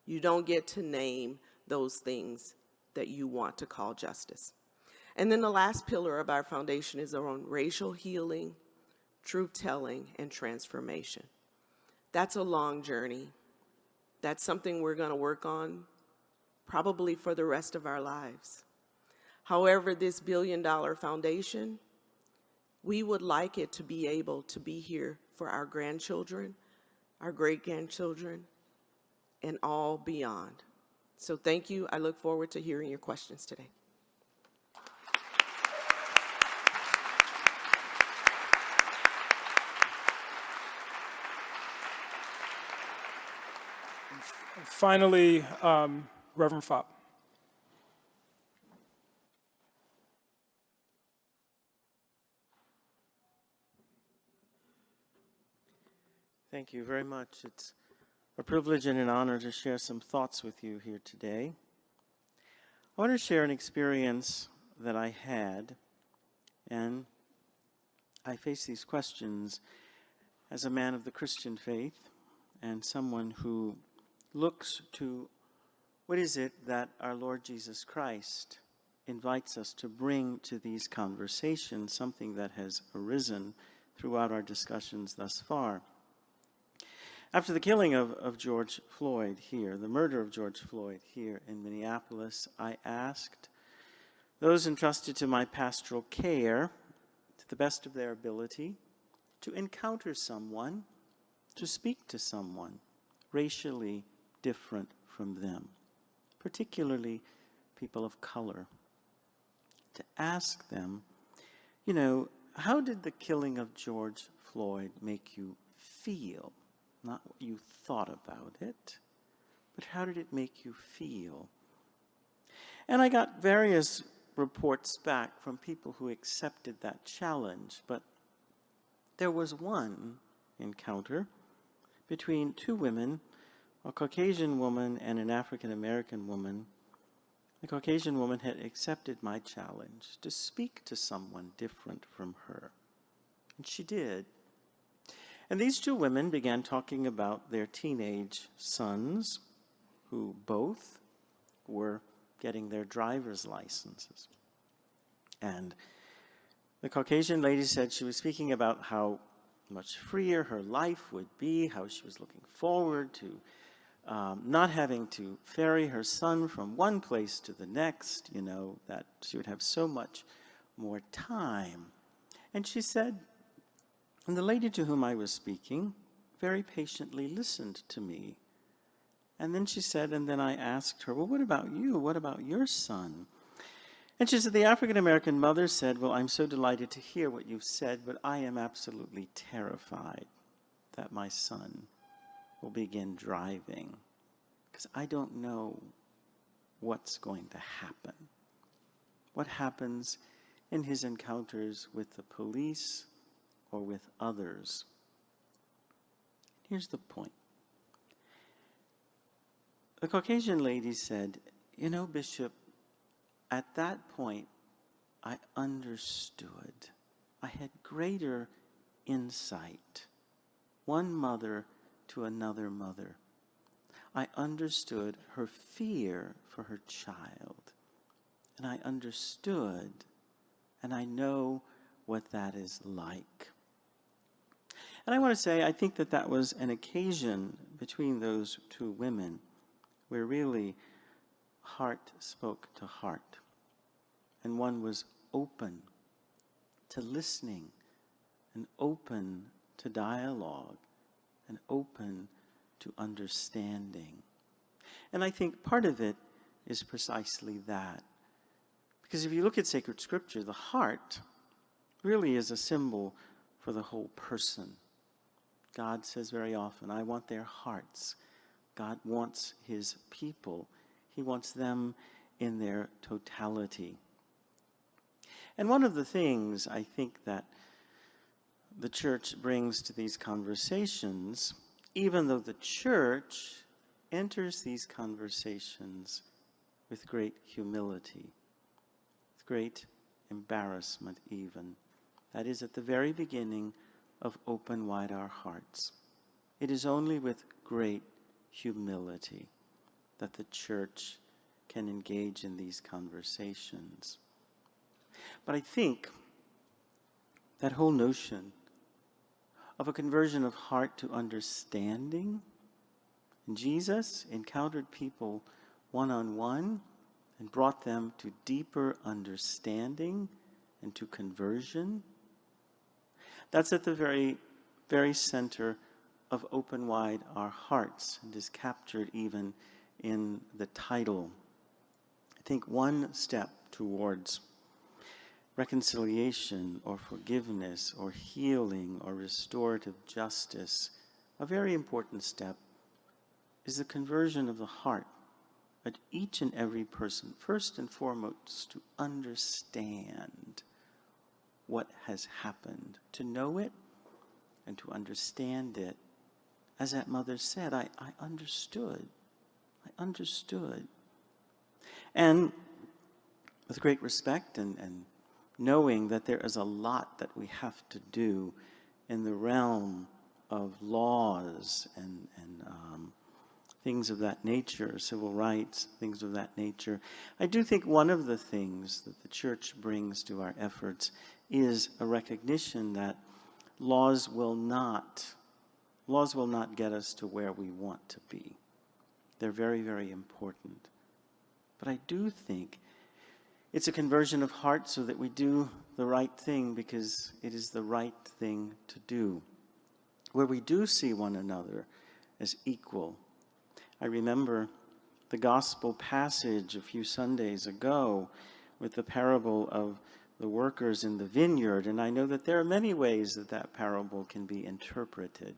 You don't get to name those things that you want to call justice. And then the last pillar of our foundation is around racial healing, truth-telling, and transformation. That's a long journey. That's something we're going to work on probably for the rest of our lives. However, this billion-dollar foundation, we would like it to be able to be here for our grandchildren, our great-grandchildren, and all beyond. So thank you. I look forward to hearing your questions today. Finally, Reverend Fabre. Thank you very much. It's a privilege and an honor to share some thoughts with you here today. I want to share an experience that I had, and I face these questions as a man of the Christian faith and someone who looks to what is it that our Lord Jesus Christ invites us to bring to these conversations, something that has arisen throughout our discussions thus far. After the killing of George Floyd here, the murder of George Floyd here in Minneapolis, I asked those entrusted to my pastoral care, to the best of their ability, to encounter someone, to speak to someone racially different from them, particularly people of color, to ask them, how did the killing of George Floyd make you feel? Not what you thought about it, but how did it make you feel? And I got various reports back from people who accepted that challenge, but there was one encounter between two women, a Caucasian woman and an African American woman. The Caucasian woman had accepted my challenge to speak to someone different from her, and she did. And these two women began talking about their teenage sons, who both were getting their driver's licenses. And the Caucasian lady said she was speaking about how much freer her life would be, how she was looking forward to not having to ferry her son from one place to the next, that she would have so much more time. And she said, and the lady to whom I was speaking very patiently listened to me. And then she said, and then I asked her, well, what about you? What about your son? And she said, the African-American mother said, well, I'm so delighted to hear what you've said, but I am absolutely terrified that my son will begin driving because I don't know what's going to happen. What happens in his encounters with the police or with others. Here's the point. The Caucasian lady said, Bishop, at that point, I understood. I had greater insight. One mother to another mother. I understood her fear for her child. And I understood, and I know what that is like. And I want to say, I think that was an occasion between those two women where really heart spoke to heart. And one was open to listening and open to dialogue and open to understanding. And I think part of it is precisely that. Because if you look at sacred scripture, the heart really is a symbol for the whole person. God says very often, I want their hearts. God wants his people. He wants them in their totality. And one of the things I think that the church brings to these conversations, even though the church enters these conversations with great humility, with great embarrassment even, that is at the very beginning of Open Wide Our Hearts. It is only with great humility that the church can engage in these conversations. But I think that whole notion of a conversion of heart to understanding, and Jesus encountered people one-on-one and brought them to deeper understanding and to conversion. That's at the very, very center of Open Wide Our Hearts and is captured even in the title. I think one step towards reconciliation or forgiveness or healing or restorative justice, a very important step, is the conversion of the heart at each and every person, first and foremost, to understand what has happened, to know it and to understand it as that mother said, I understood. I understood. And with great respect and knowing that there is a lot that we have to do in the realm of laws and things of that nature, civil rights, things of that nature, I do think one of the things that the church brings to our efforts is a recognition that laws will not get us to where we want to be. They're very, very important. But I do think it's a conversion of heart so that we do the right thing because it is the right thing to do. Where we do see one another as equal. I remember the gospel passage a few Sundays ago with the parable of the workers in the vineyard, and I know that there are many ways that that parable can be interpreted.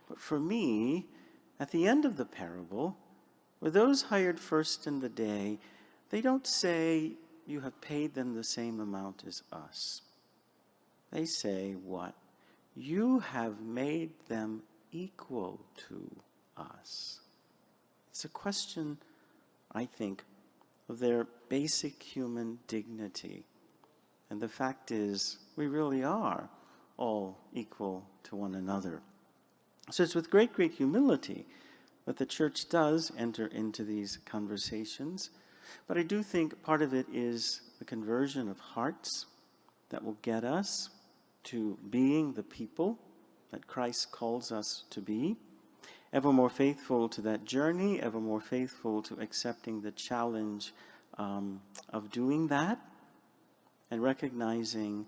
But for me, at the end of the parable, where those hired first in the day, they don't say, you have paid them the same amount as us. They say, what? You have made them equal to us. It's a question, I think, of their basic human dignity. And the fact is, we really are all equal to one another. So it's with great, great humility that the church does enter into these conversations. But I do think part of it is the conversion of hearts that will get us to being the people that Christ calls us to be, ever more faithful to that journey, ever more faithful to accepting the challenge of doing that, and recognizing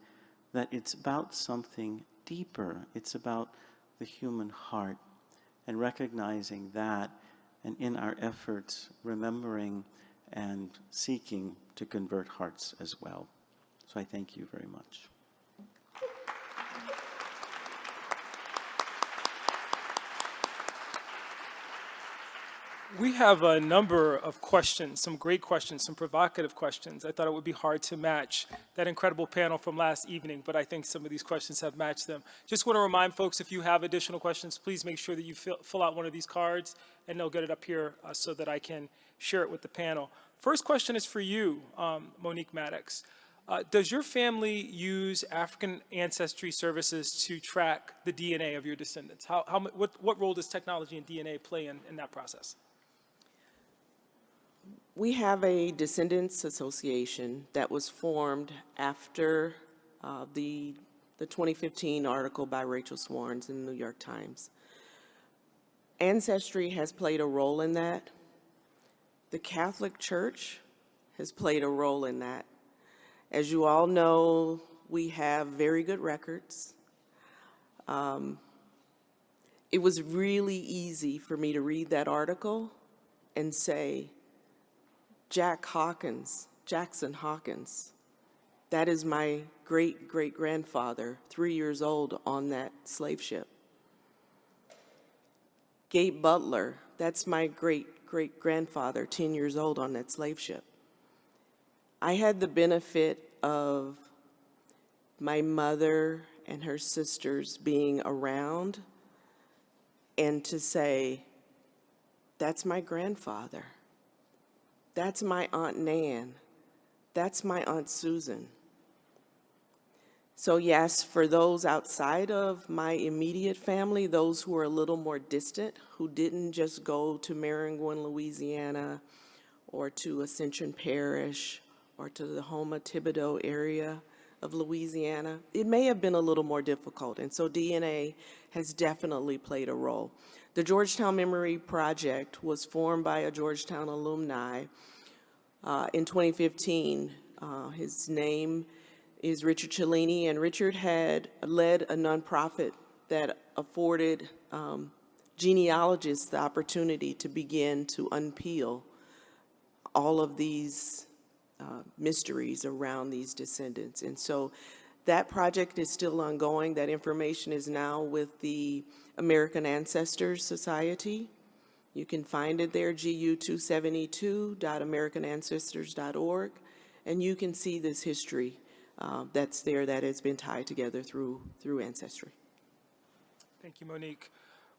that it's about something deeper. It's about the human heart, and recognizing that, and in our efforts, remembering and seeking to convert hearts as well. So I thank you very much. We have a number of questions, some great questions, some provocative questions. I thought it would be hard to match that incredible panel from last evening, but I think some of these questions have matched them. Just want to remind folks, if you have additional questions, please make sure that you fill out one of these cards, and they'll get it up here so that I can share it with the panel. First question is for you, Monique Maddox. Does your family use African ancestry services to track the DNA of your descendants? What role does technology and DNA play in that process? We have a Descendants Association that was formed after the 2015 article by Rachel Swarns in the New York Times. Ancestry has played a role in that. The Catholic Church has played a role in that. As you all know, we have very good records. It was really easy for me to read that article and say, Jackson Hawkins, that is my great-great-grandfather, 3 years old on that slave ship. Gabe Butler, that's my great-great-grandfather, 10 years old on that slave ship. I had the benefit of my mother and her sisters being around and to say, that's my grandfather. That's my Aunt Nan. That's my Aunt Susan. So yes, for those outside of my immediate family, those who are a little more distant, who didn't just go to Maringouin, Louisiana, or to Ascension Parish, or to the Houma Thibodeau area of Louisiana, it may have been a little more difficult. And so DNA has definitely played a role. The Georgetown Memory Project was formed by a Georgetown alumni in 2015. His name is Richard Cellini, and Richard had led a nonprofit that afforded genealogists the opportunity to begin to unpeel all of these mysteries around these descendants. And so that project is still ongoing. That information is now with the American Ancestors Society. You can find it there, gu272.americanancestors.org, and you can see this history that's there that has been tied together through ancestry. Thank you, Monique.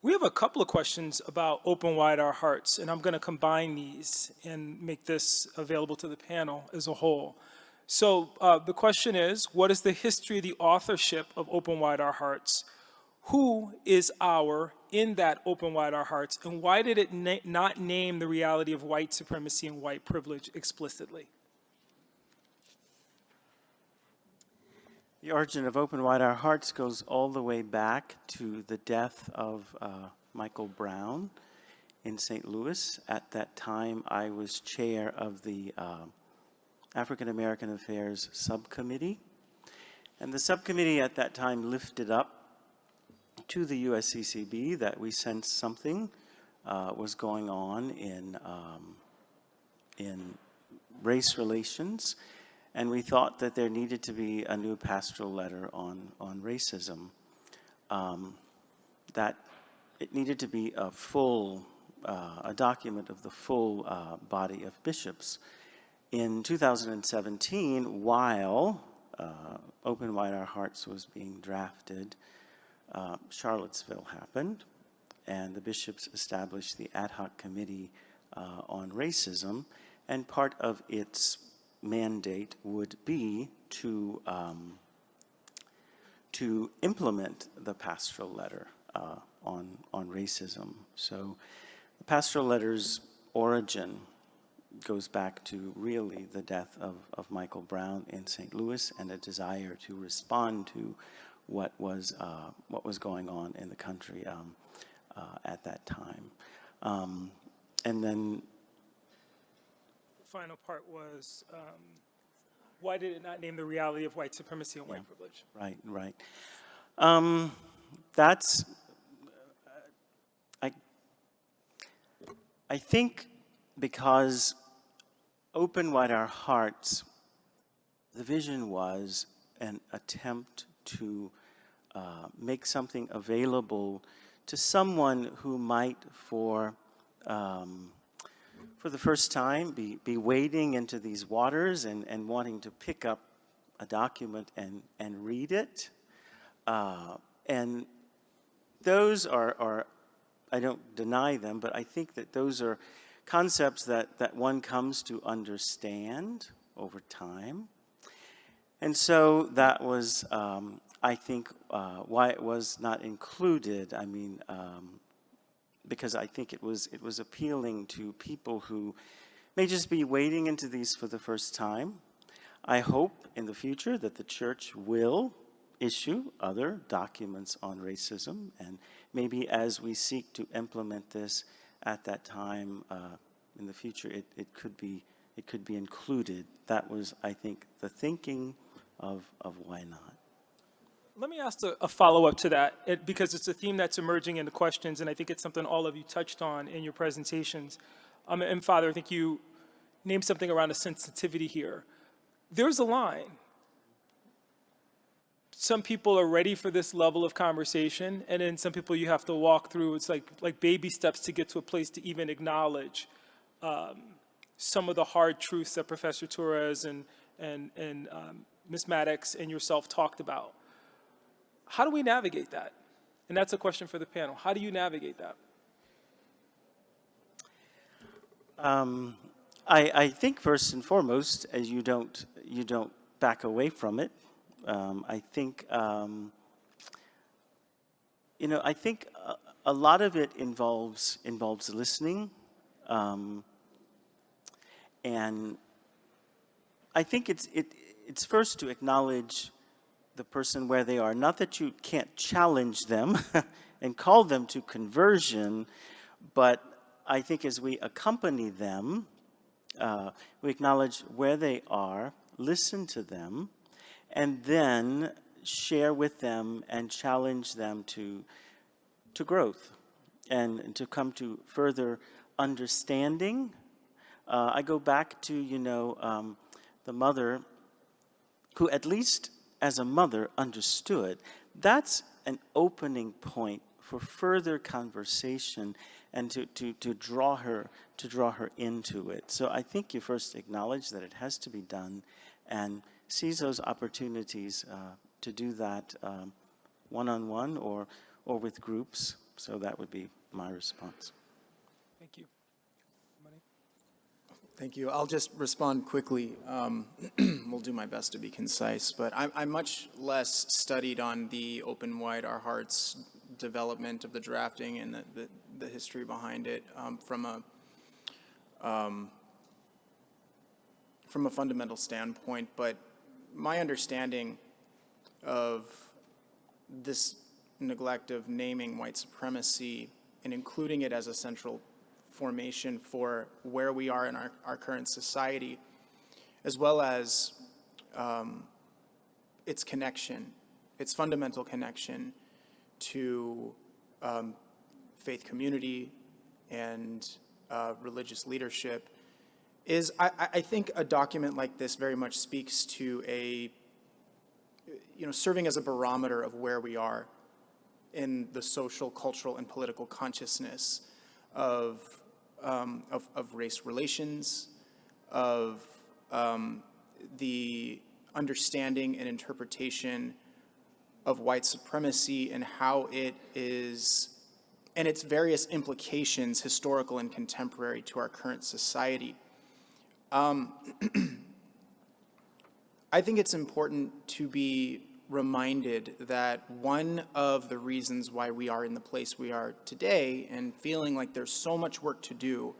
We have a couple of questions about Open Wide Our Hearts, and I'm going to combine these and make this available to the panel as a whole. So the question is, what is the history of the authorship of Open Wide Our Hearts? Who is our in that Open Wide Our Hearts, and why did it not name the reality of white supremacy and white privilege explicitly? The origin of Open Wide Our Hearts goes all the way back to the death of Michael Brown in St. Louis. At that time, I was chair of the African American Affairs Subcommittee. And the subcommittee at that time lifted up to the USCCB that we sensed something was going on in race relations. And we thought that there needed to be a new pastoral letter on racism, that it needed to be a full, a document of the full body of bishops. In 2017, while Open Wide Our Hearts was being drafted, Charlottesville happened, and the bishops established the ad hoc committee on racism, and part of its mandate would be to implement the pastoral letter on racism. So the pastoral letter's origin goes back to really the death of Michael Brown in St. Louis and a desire to respond to what was going on in the country at that time. And then Final part was, why did it not name the reality of white supremacy and white privilege? Right. That's, I think because Open Wide Our Hearts, the vision was an attempt to make something available to someone who might for the first time be wading into these waters and wanting to pick up a document and read it. And those are, I don't deny them, but I think that those are concepts that one comes to understand over time. And so that was, I think, why it was not included. I mean, because I think it was appealing to people who may just be wading into these for the first time. I hope in the future that the church will issue other documents on racism, and maybe as we seek to implement this at that time in the future, it could be included. That was, I think, the thinking of why not. Let me ask a follow-up to that, because it's a theme that's emerging in the questions, and I think it's something all of you touched on in your presentations. And Father, I think you named something around a sensitivity here. There's a line. Some people are ready for this level of conversation, and then some people you have to walk through. It's like baby steps to get to a place to even acknowledge some of the hard truths that Professor Torres and Ms. Maddox and yourself talked about. How do we navigate that? And that's a question for the panel. How do you navigate that? I think first and foremost, as you don't back away from it. I think I think a lot of it involves listening, and I think it's first to acknowledge the person where they are. Not that you can't challenge them and call them to conversion, but I think as we accompany them, we acknowledge where they are, listen to them, and then share with them and challenge them to growth and to come to further understanding. I go back to, the mother who, at least as a mother, understood. That's an opening point for further conversation and to draw her into it. So I think you first acknowledge that it has to be done and seize those opportunities to do that one-on-one or with groups. So that would be my response. Thank you. Monique? Thank you. I'll just respond quickly. We'll do my best to be concise, but I'm much less studied on the Open Wide Our Hearts development of the drafting and the history behind it from a fundamental standpoint. But my understanding of this neglect of naming white supremacy and including it as a central formation for where we are in our current society, as well as its connection, its fundamental connection to faith community and religious leadership, is I think a document like this very much speaks to serving as a barometer of where we are in the social, cultural, and political consciousness of race relations, of the understanding and interpretation of white supremacy and how it is, and its various implications, historical and contemporary, to our current society. I think it's important to be reminded that one of the reasons why we are in the place we are today and feeling like there's so much work to do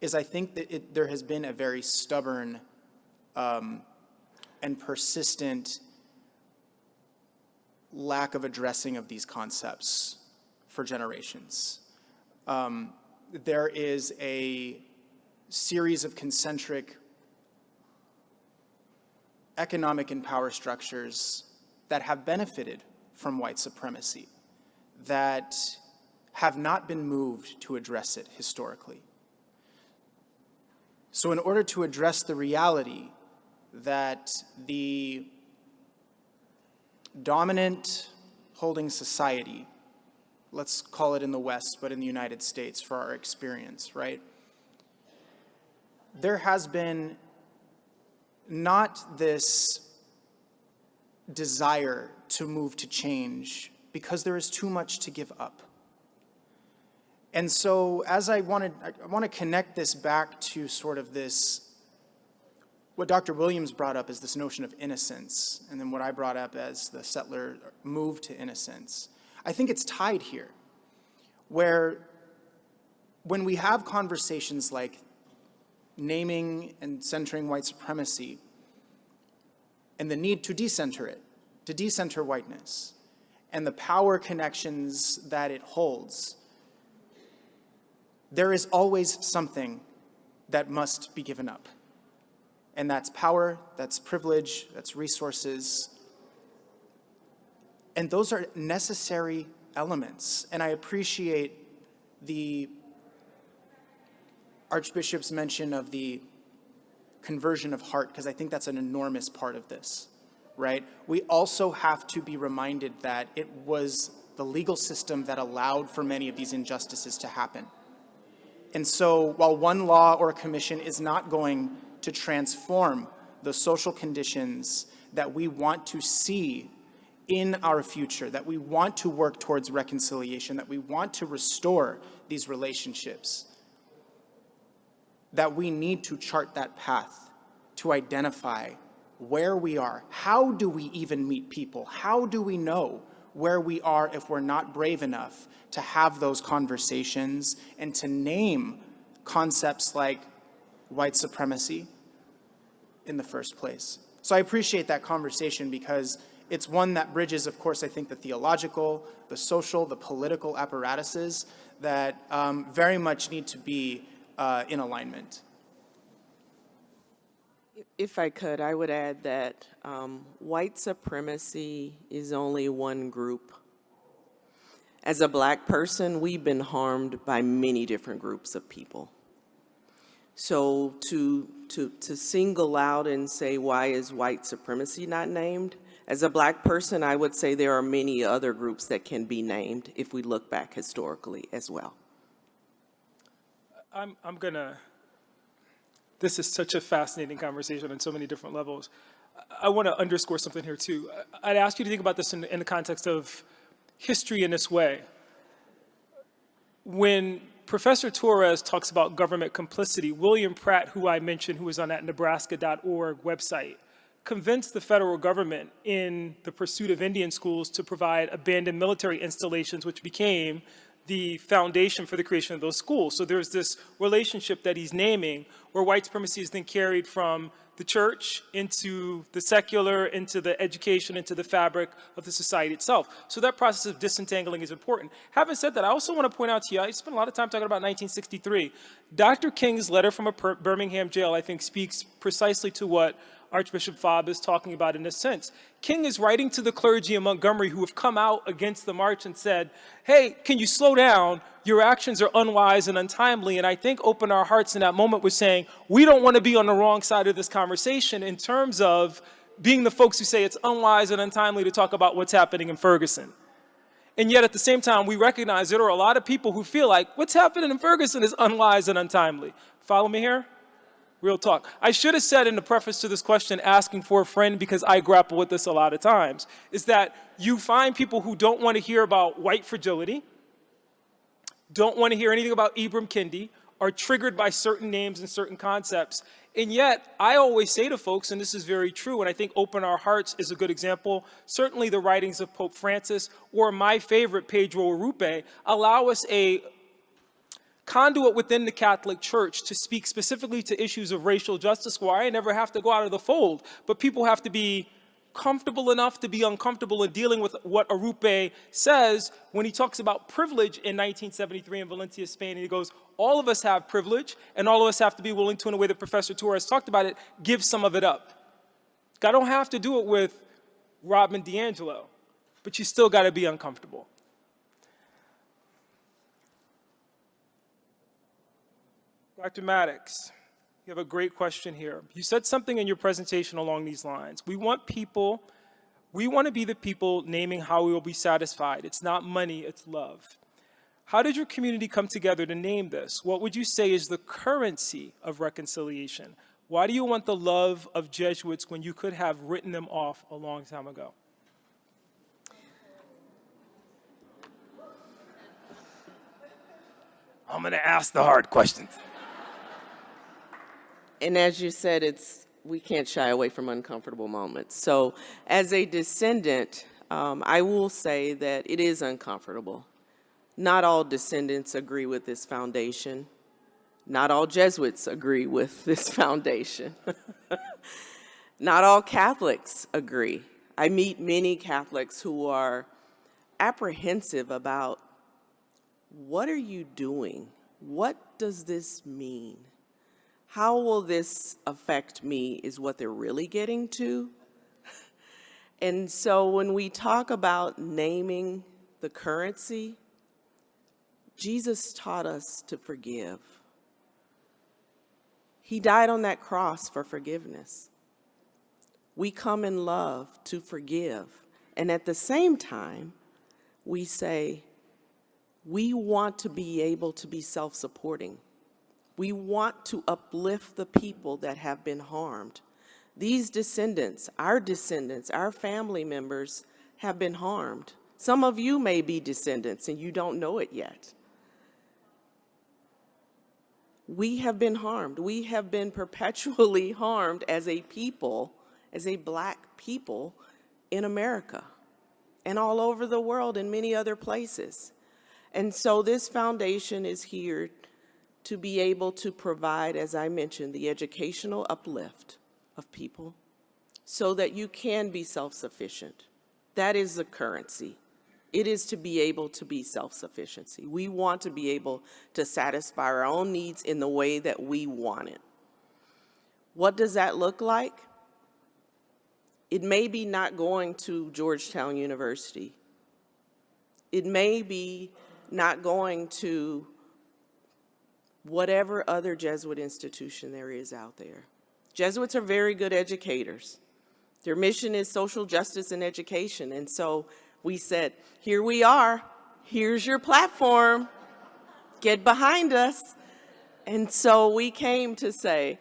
is I think that there has been a very stubborn and persistent lack of addressing of these concepts for generations. There is a series of concentric economic and power structures that have benefited from white supremacy, that have not been moved to address it historically. So in order to address the reality that the dominant holding society, let's call it in the West, but in the United States for our experience, right? There has been not this desire to move to change because there is too much to give up. And so as I want to connect this back to sort of this, what Dr. Williams brought up is this notion of innocence, and then what I brought up as the settler move to innocence. I think it's tied here, where when we have conversations like naming and centering white supremacy, and the need to decenter it, to decenter whiteness, and the power connections that it holds, there is always something that must be given up. And that's power, that's privilege, that's resources. And those are necessary elements. And I appreciate the Archbishop's mention of the conversion of heart, because I think that's an enormous part of this, right? We also have to be reminded that it was the legal system that allowed for many of these injustices to happen. And so while one law or commission is not going to transform the social conditions that we want to see in our future, that we want to work towards reconciliation, that we want to restore these relationships, that we need to chart that path to identify where we are. How do we even meet people? How do we know where we are if we're not brave enough to have those conversations and to name concepts like white supremacy in the first place? So I appreciate that conversation because it's one that bridges, of course, I think the theological, the social, the political apparatuses that very much need to be in alignment. If I could, I would add that white supremacy is only one group. As a Black person, we've been harmed by many different groups of people. So to single out and say, why is white supremacy not named? As a Black person, I would say there are many other groups that can be named if we look back historically as well. This is such a fascinating conversation on so many different levels. I want to underscore something here too. I'd ask you to think about this in the context of history in this way. when Professor Torres talks about government complicity, William Pratt, who I mentioned, who was on that Nebraska.org website, convinced the federal government in the pursuit of Indian schools to provide abandoned military installations, which became the foundation for the creation of those schools. So there's this relationship that he's naming where white supremacy is then carried from the church into the secular, into the education, into the fabric of the society itself. So that process of disentangling is important. Having said that, I also want to point out to you, I spent a lot of time talking about 1963. Dr. King's letter from a Birmingham jail, I think, speaks precisely to what Archbishop Fabre is talking about in this sense. King is writing to the clergy in Montgomery who have come out against the march and said, hey, can you slow down? Your actions are unwise and untimely. And I think Open Our Hearts in that moment was saying, we don't want to be on the wrong side of this conversation in terms of being the folks who say it's unwise and untimely to talk about what's happening in Ferguson. And yet at the same time, we recognize there are a lot of people who feel like what's happening in Ferguson is unwise and untimely. Follow me here? Real talk. I should have said in the preface to this question, asking for a friend, because I grapple with this a lot of times, is that you find people who don't want to hear about white fragility, don't want to hear anything about Ibram Kendi, are triggered by certain names and certain concepts. And yet, I always say to folks, and this is very true, and I think Open Our Hearts is a good example, certainly the writings of Pope Francis, or my favorite, Pedro Arrupe, allow us a conduit within the Catholic Church to speak specifically to issues of racial justice where I never have to go out of the fold, but people have to be comfortable enough to be uncomfortable in dealing with what Arrupe says when he talks about privilege in 1973 in Valencia, Spain, and he goes, all of us have privilege, and all of us have to be willing to, in a way that Professor Torres talked about it, give some of it up. I don't have to do it with Robin DiAngelo, but you still got to be uncomfortable. Dr. Maddox, you have a great question here. You said something in your presentation along these lines. We want to be the people naming how we will be satisfied. It's not money, it's love. How did your community come together to name this? What would you say is the currency of reconciliation? Why do you want the love of Jesuits when you could have written them off a long time ago? I'm going to ask the hard questions. And as you said, we can't shy away from uncomfortable moments. So as a descendant, I will say that it is uncomfortable. Not all descendants agree with this foundation. Not all Jesuits agree with this foundation. Not all Catholics agree. I meet many Catholics who are apprehensive about, what are you doing? What does this mean? How will this affect me is what they're really getting to. And so when we talk about naming the currency, Jesus taught us to forgive. He died on that cross for forgiveness. We come in love to forgive. And at the same time, we say, we want to be able to be self-supporting. We want to uplift the people that have been harmed. These descendants, our family members have been harmed. Some of you may be descendants and you don't know it yet. We have been harmed. We have been perpetually harmed as a people, as a Black people in America and all over the world and many other places. And so this foundation is here to be able to provide, as I mentioned, the educational uplift of people so that you can be self-sufficient. That is the currency. It is to be able to be self-sufficiency. We want to be able to satisfy our own needs in the way that we want it. What does that look like? It may be not going to Georgetown University. It may be not going to whatever other Jesuit institution there is out there. Jesuits are very good educators. Their mission is social justice and education. And so we said, here we are. Here's your platform. Get behind us. And so we came to say,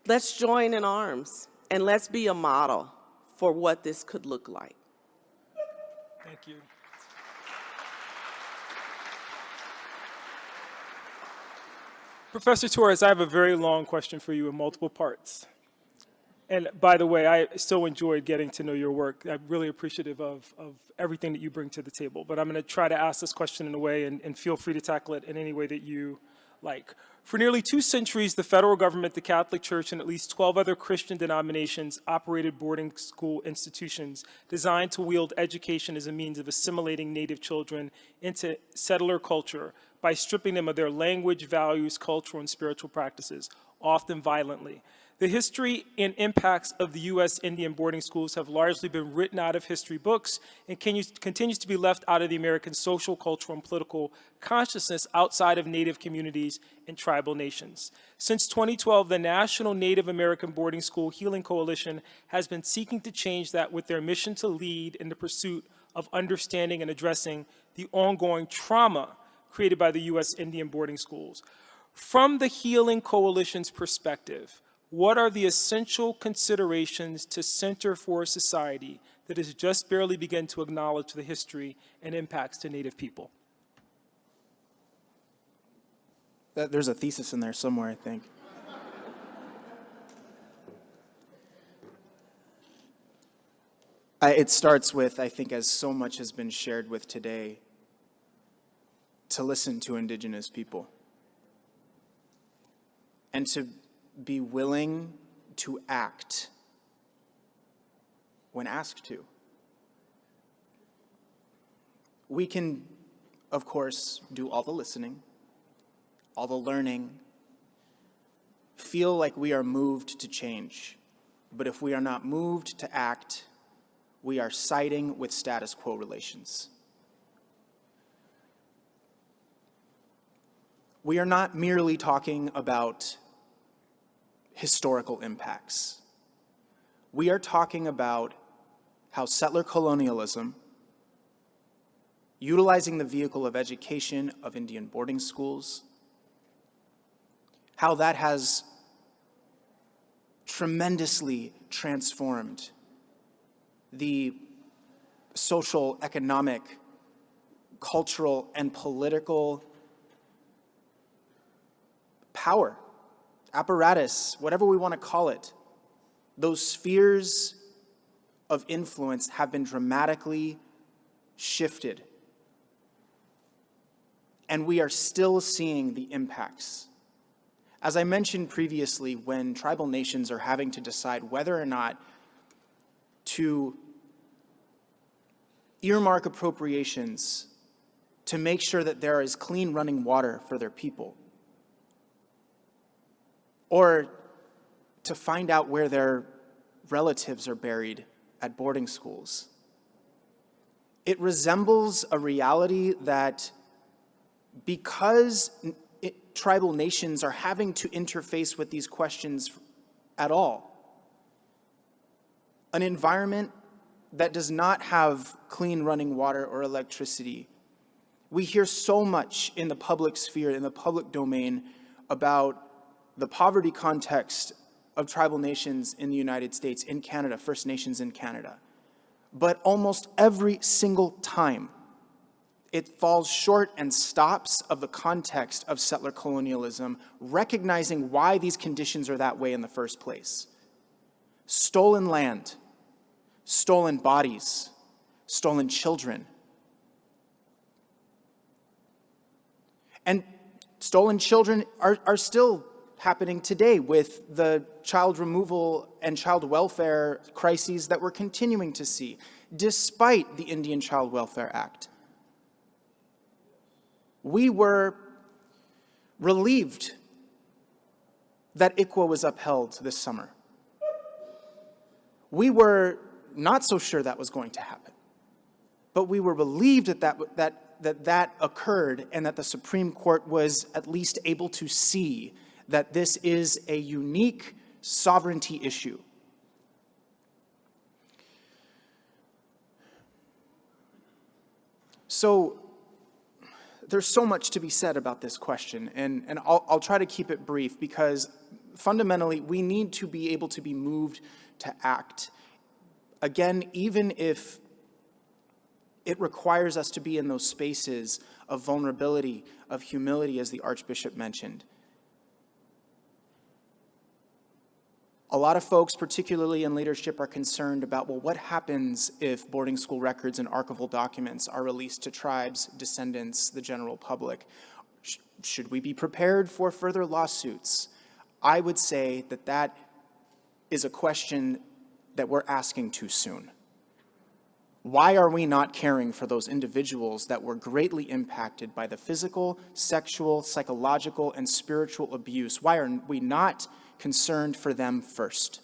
let's join in arms and let's be a model for what this could look like. Thank you. Professor Torres, I have a very long question for you in multiple parts. And by the way, I so enjoyed getting to know your work. I'm really appreciative of everything that you bring to the table. But I'm going to try to ask this question in a way, and feel free to tackle it in any way that you like. For nearly 2 centuries, the federal government, the Catholic Church, and at least 12 other Christian denominations operated boarding school institutions designed to wield education as a means of assimilating Native children into settler culture by stripping them of their language, values, cultural, and spiritual practices, often violently. The history and impacts of the U.S. Indian boarding schools have largely been written out of history books and continues to be left out of the American social, cultural, and political consciousness outside of Native communities and tribal nations. Since 2012, the National Native American Boarding School Healing Coalition has been seeking to change that with their mission to lead in the pursuit of understanding and addressing the ongoing trauma created by the U.S. Indian boarding schools. From the Healing Coalition's perspective, what are the essential considerations to center for a society that has just barely begun to acknowledge the history and impacts to Native people? There's a thesis in there somewhere, I think. It starts with, I think, as so much has been shared with today, to listen to Indigenous people and to be willing to act when asked to. We can, of course, do all the listening, all the learning, feel like we are moved to change. But if we are not moved to act, we are siding with status quo relations. We are not merely talking about historical impacts. We are talking about how settler colonialism, utilizing the vehicle of education of Indian boarding schools, how that has tremendously transformed the social, economic, cultural, and political power, apparatus, whatever we want to call it. Those spheres of influence have been dramatically shifted. And we are still seeing the impacts. As I mentioned previously, when tribal nations are having to decide whether or not to earmark appropriations to make sure that there is clean running water for their people, or to find out where their relatives are buried at boarding schools. It resembles a reality that because tribal nations are having to interface with these questions at all, an environment that does not have clean running water or electricity. We hear so much in the public sphere, in the public domain, about the poverty context of tribal nations in the United States, in Canada, First Nations in Canada. But almost every single time, it falls short and stops of the context of settler colonialism, recognizing why these conditions are that way in the first place. Stolen land, stolen bodies, stolen children. And stolen children are still happening today with the child removal and child welfare crises that we're continuing to see, despite the Indian Child Welfare Act. We were relieved that ICWA was upheld this summer. We were not so sure that was going to happen, but we were relieved that occurred and that the Supreme Court was at least able to see that this is a unique sovereignty issue. So there's so much to be said about this question, and I'll try to keep it brief, because fundamentally we need to be able to be moved to act. Again, even if it requires us to be in those spaces of vulnerability, of humility, as the Archbishop mentioned. A lot of folks, particularly in leadership, are concerned about, well, what happens if boarding school records and archival documents are released to tribes, descendants, the general public? Should we be prepared for further lawsuits? I would say that that is a question that we're asking too soon. Why are we not caring for those individuals that were greatly impacted by the physical, sexual, psychological, and spiritual abuse? Why are we not concerned for them first?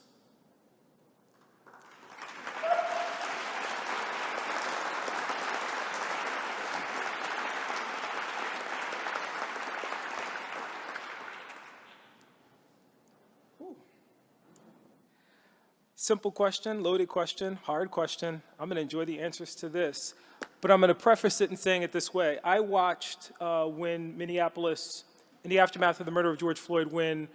Simple question, loaded question, hard question. I'm going to enjoy the answers to this. But I'm going to preface it in saying it this way. I watched when Minneapolis, in the aftermath of the murder of George Floyd, when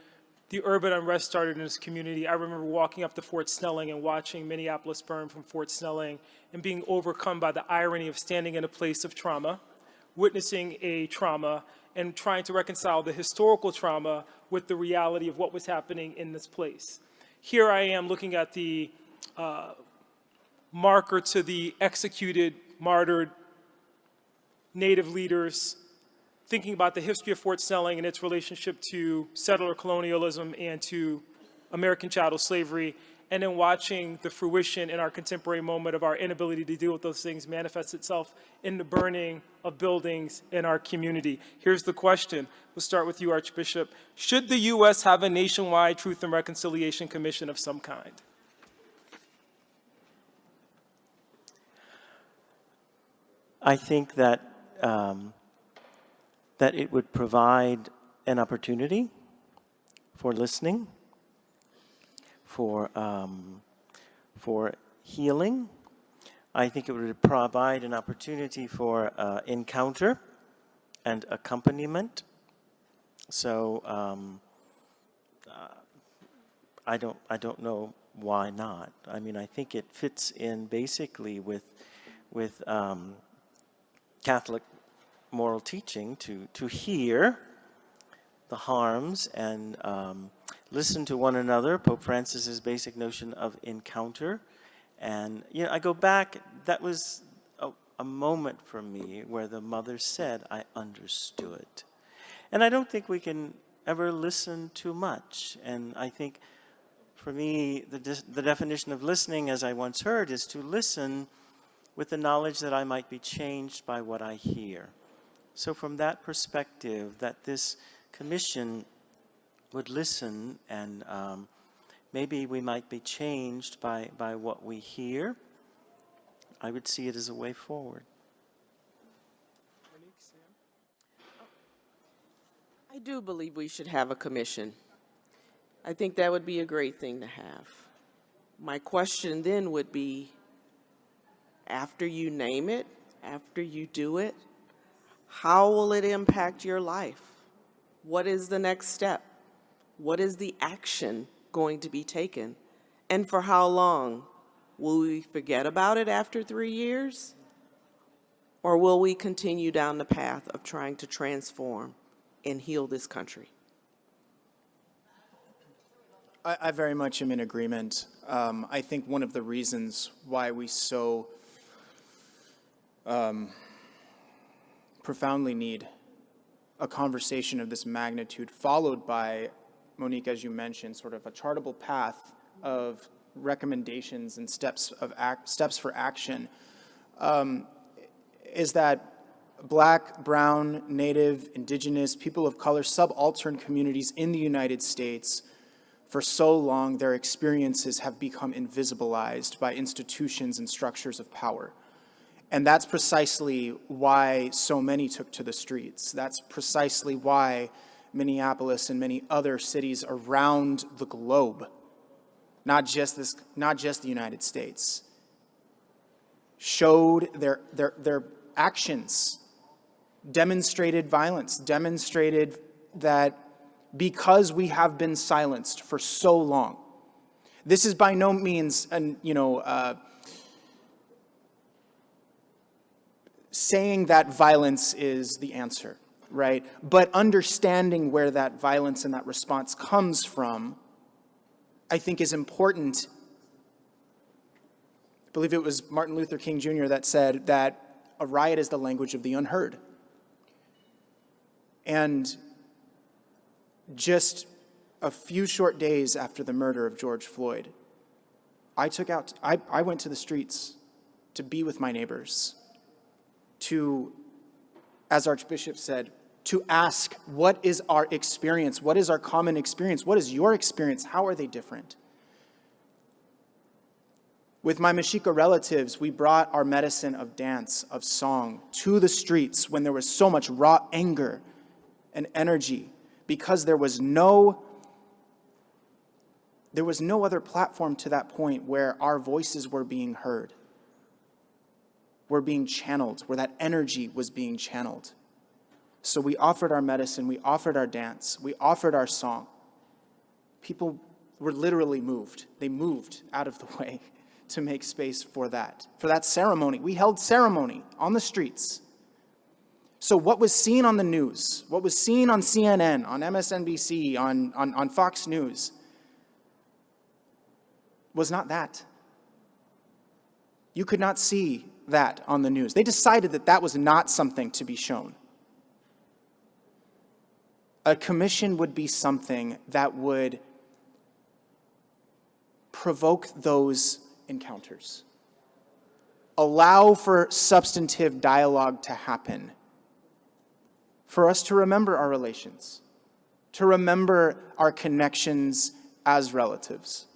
the urban unrest started in this community. I remember walking up to Fort Snelling and watching Minneapolis burn from Fort Snelling and being overcome by the irony of standing in a place of trauma, witnessing a trauma, and trying to reconcile the historical trauma with the reality of what was happening in this place. Here I am looking at the marker to the executed, martyred Native leaders, thinking about the history of Fort Snelling and its relationship to settler colonialism and to American chattel slavery, and then watching the fruition in our contemporary moment of our inability to deal with those things manifest itself in the burning of buildings in our community. Here's the question. We'll start with you, Archbishop. Should the U.S. have a nationwide Truth and Reconciliation Commission of some kind? I think that that it would provide an opportunity for listening, for healing. I think it would provide an opportunity for encounter and accompaniment. So I don't know why not. I mean, I think it fits in basically with Catholic moral teaching to hear the harms and listen to one another. Pope Francis's basic notion of encounter. And, you know, I go back, that was a moment for me where the mother said, I understood. And I don't think we can ever listen too much. And I think, for me, the definition of listening, as I once heard, is to listen with the knowledge that I might be changed by what I hear. So from that perspective, that this commission would listen and maybe we might be changed by what we hear, I would see it as a way forward. I do believe we should have a commission. I think that would be a great thing to have. My question then would be, after you name it, after you do it, how will it impact your life? What is the next step? What is the action going to be taken? And for how long? Will we forget about it after 3 years? Or will we continue down the path of trying to transform and heal this country? I very much am in agreement. I think one of the reasons why we so profoundly need a conversation of this magnitude, followed by, Monique, as you mentioned, sort of a chartable path of recommendations and steps for action, is that Black, brown, Native, Indigenous, people of color, subaltern communities in the United States, for so long, their experiences have become invisibilized by institutions and structures of power. And that's precisely why so many took to the streets. That's precisely why Minneapolis and many other cities around the globe, not just the United States, showed their actions, demonstrated violence, demonstrated that because we have been silenced for so long. This is by no means saying that violence is the answer, right? But understanding where that violence and that response comes from I think is important. I believe it was Martin Luther King Jr. that said that a riot is the language of the unheard. And just a few short days after the murder of George Floyd, I went to the streets to be with my neighbors, to, as Archbishop said, to ask, what is our experience? What is our common experience? What is your experience? How are they different? With my Mexica relatives, we brought our medicine of dance, of song, to the streets when there was so much raw anger and energy, because there was no other platform to that point where our voices were being heard, were being channeled, where that energy was being channeled. So we offered our medicine, we offered our dance, we offered our song. People were literally moved. They moved out of the way to make space for that ceremony. We held ceremony on the streets. So what was seen on the news, what was seen on CNN, on MSNBC, on Fox News, was not that. You could not see that on the news. They decided that that was not something to be shown. A commission would be something that would provoke those encounters, allow for substantive dialogue to happen, for us to remember our relations, to remember our connections as relatives.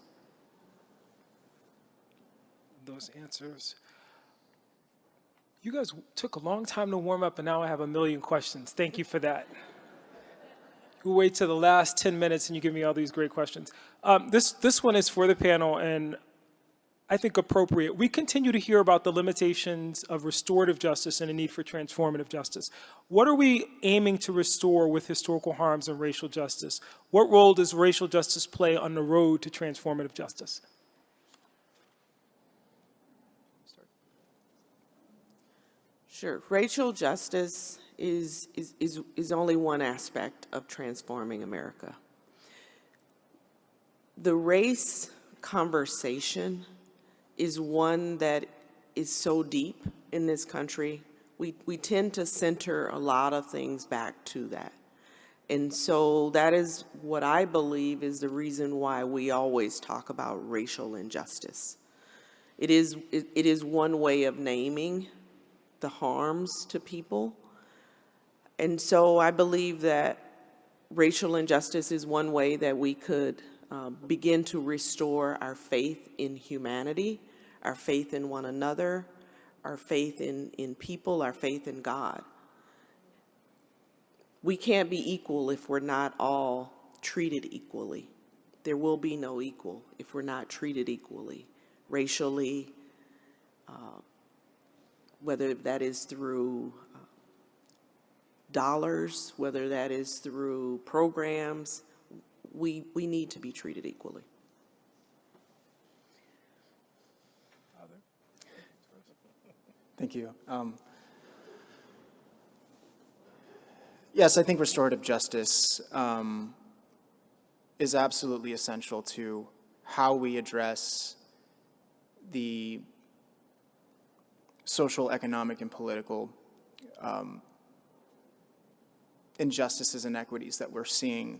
Those answers. You guys took a long time to warm up, and now I have a million questions. Thank you for that. You wait till the last 10 minutes and you give me all these great questions. This one is for the panel, and I think appropriate. We continue to hear about the limitations of restorative justice and a need for transformative justice. What are we aiming to restore with historical harms and racial justice? What role does racial justice play on the road to transformative justice? Sure. Racial justice is only one aspect of transforming America. The race conversation is one that is so deep in this country. We tend to center a lot of things back to that. And so that is what I believe is the reason why we always talk about racial injustice. It is one way of naming the harms to people. And so I believe that racial injustice is one way that we could begin to restore our faith in humanity, our faith in one another, our faith in people, our faith in God. We can't be equal if we're not all treated equally. There will be no equal if we're not treated equally, racially, whether that is through dollars, whether that is through programs, we need to be treated equally. Thank you. Yes, I think restorative justice is absolutely essential to how we address the social, economic, and political injustices and inequities that we're seeing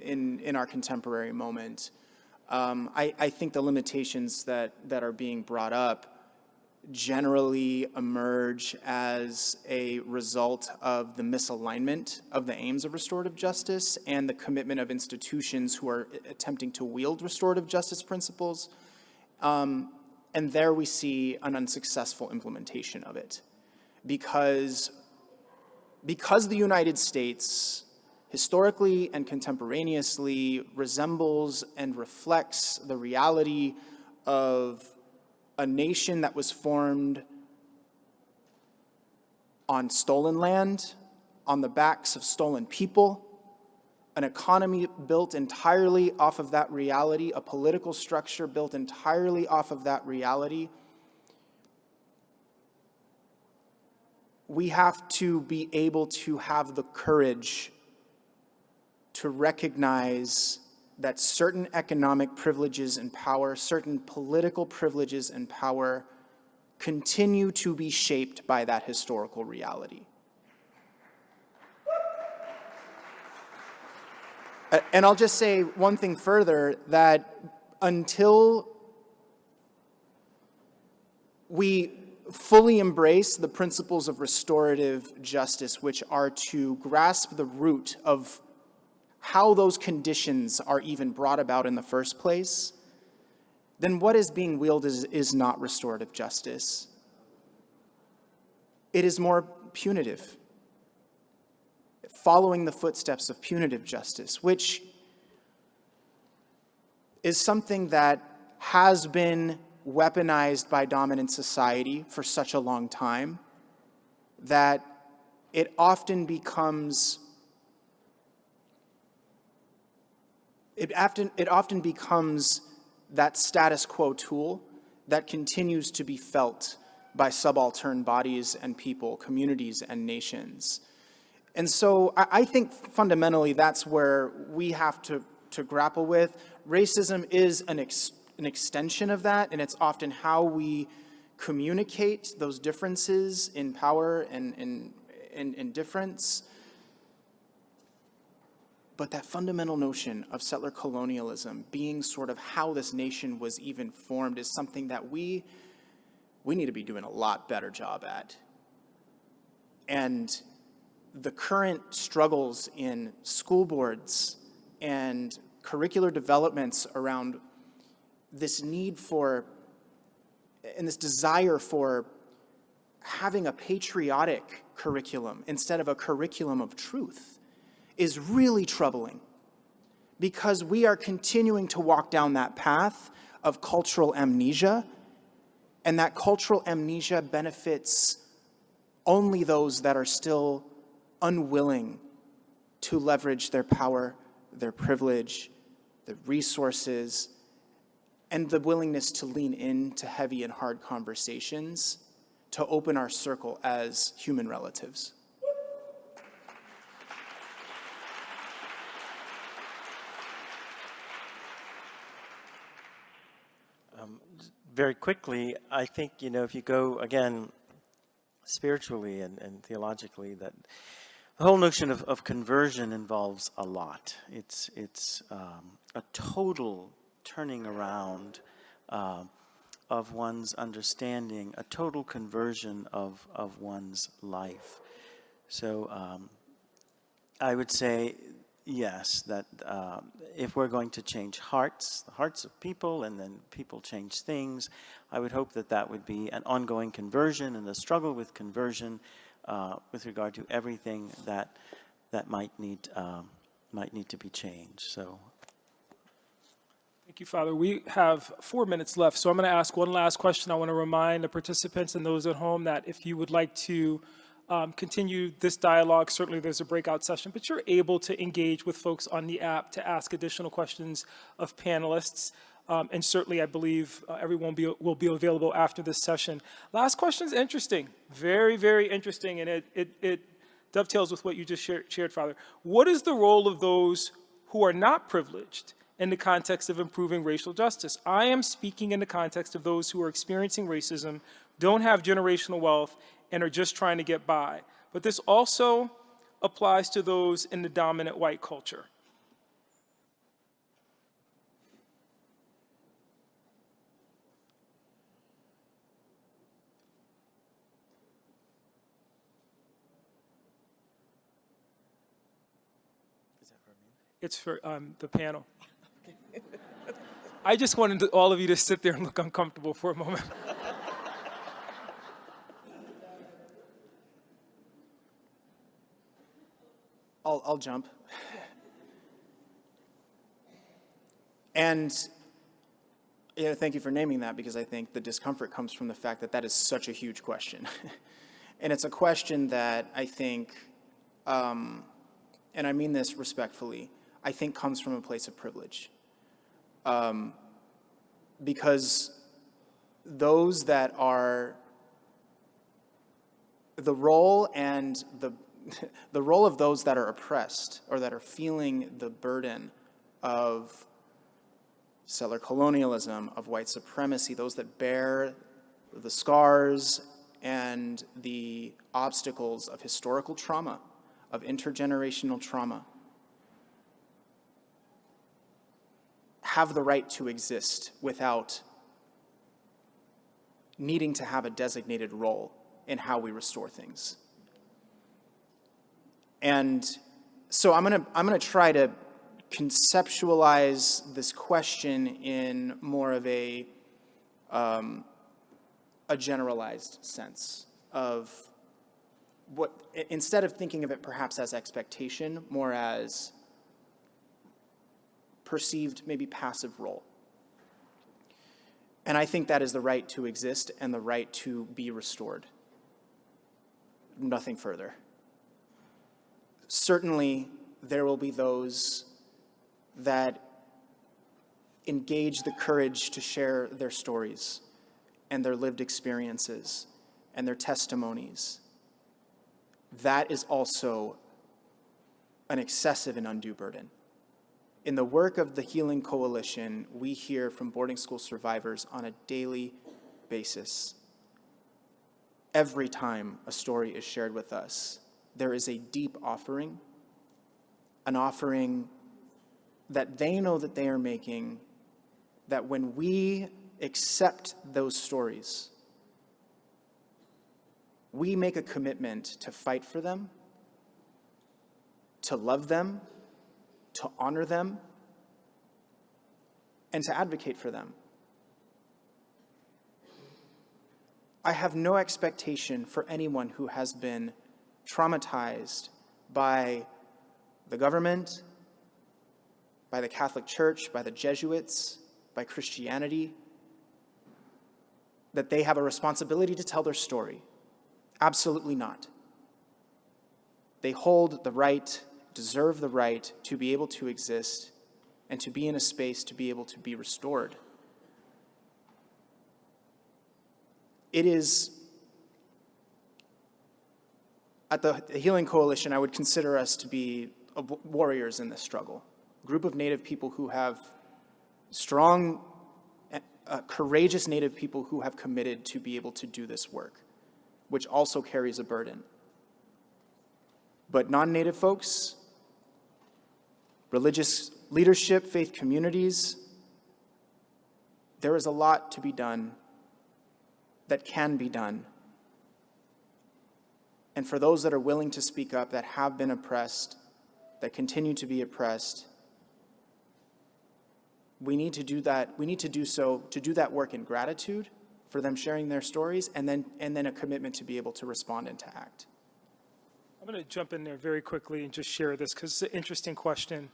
in our contemporary moment. I think the limitations that are being brought up generally emerge as a result of the misalignment of the aims of restorative justice and the commitment of institutions who are attempting to wield restorative justice principles. And there we see an unsuccessful implementation of it. Because the United States historically and contemporaneously resembles and reflects the reality of a nation that was formed on stolen land, on the backs of stolen people, an economy built entirely off of that reality, a political structure built entirely off of that reality. We have to be able to have the courage to recognize that certain economic privileges and power, certain political privileges and power continue to be shaped by that historical reality. And I'll just say one thing further, that until we fully embrace the principles of restorative justice, which are to grasp the root of how those conditions are even brought about in the first place, then what is being wielded is not restorative justice. It is more punitive, following the footsteps of punitive justice, which is something that has been weaponized by dominant society for such a long time that it often becomes that status quo tool that continues to be felt by subaltern bodies and people, communities and nations. And so I think fundamentally that's where we have to grapple with. Racism is an extension of that, and it's often how we communicate those differences in power and difference. But that fundamental notion of settler colonialism being sort of how this nation was even formed is something that we need to be doing a lot better job at. And the current struggles in school boards and curricular developments around this need for and this desire for having a patriotic curriculum instead of a curriculum of truth is really troubling, because we are continuing to walk down that path of cultural amnesia, and that cultural amnesia benefits only those that are still unwilling to leverage their power, their privilege, the resources, and the willingness to lean into heavy and hard conversations to open our circle as human relatives. Very quickly, I think, if you go, again, spiritually and theologically, that the whole notion of conversion involves a lot. It's a total turning around of one's understanding, a total conversion of one's life. So I would say, yes, that if we're going to change the hearts of people, and then people change things, I would hope that would be an ongoing conversion and a struggle with conversion with regard to everything that might need to be changed. So. Thank you, Father. We have 4 minutes left, so I'm going to ask one last question. I want to remind the participants and those at home that if you would like to continue this dialogue, certainly there's a breakout session, but you're able to engage with folks on the app to ask additional questions of panelists. And certainly, I believe everyone will be available after this session. Last question is interesting, very, very interesting, and it dovetails with what you just shared, Father. What is the role of those who are not privileged in the context of improving racial justice? I am speaking in the context of those who are experiencing racism, don't have generational wealth, and are just trying to get by. But this also applies to those in the dominant white culture. It's for the panel. I just wanted all of you to sit there and look uncomfortable for a moment. I'll jump. And thank you for naming that, because I think the discomfort comes from the fact that is such a huge question. And it's a question that I think, and I mean this respectfully, I think comes from a place of privilege. Because those that are, the role and the role of those that are oppressed or that are feeling the burden of settler colonialism, of white supremacy, those that bear the scars and the obstacles of historical trauma, of intergenerational trauma, have the right to exist without needing to have a designated role in how we restore things. And so I'm gonna try to conceptualize this question in more of a generalized sense of what, instead of thinking of it perhaps as expectation, more as perceived, maybe passive role. And I think that is the right to exist and the right to be restored. Nothing further. Certainly, there will be those that engage the courage to share their stories and their lived experiences and their testimonies. That is also an excessive and undue burden. In the work of the Healing Coalition, we hear from boarding school survivors on a daily basis. Every time a story is shared with us, there is a deep offering, an offering that they know that they are making, that when we accept those stories, we make a commitment to fight for them, to love them, to honor them, and to advocate for them. I have no expectation for anyone who has been traumatized by the government, by the Catholic Church, by the Jesuits, by Christianity, that they have a responsibility to tell their story. Absolutely not. They hold the right, deserve the right to be able to exist and to be in a space to be able to be restored. It is, at the Healing Coalition, I would consider us to be warriors in this struggle. A group of Native people who have strong, courageous Native people who have committed to be able to do this work, which also carries a burden. But non-Native folks, religious leadership, faith communities, there is a lot to be done that can be done. And for those that are willing to speak up, that have been oppressed, that continue to be oppressed, we need to do that. We need to do so, to do that work in gratitude for them sharing their stories, and then a commitment to be able to respond and to act. I'm going to jump in there very quickly and just share this because it's an interesting question.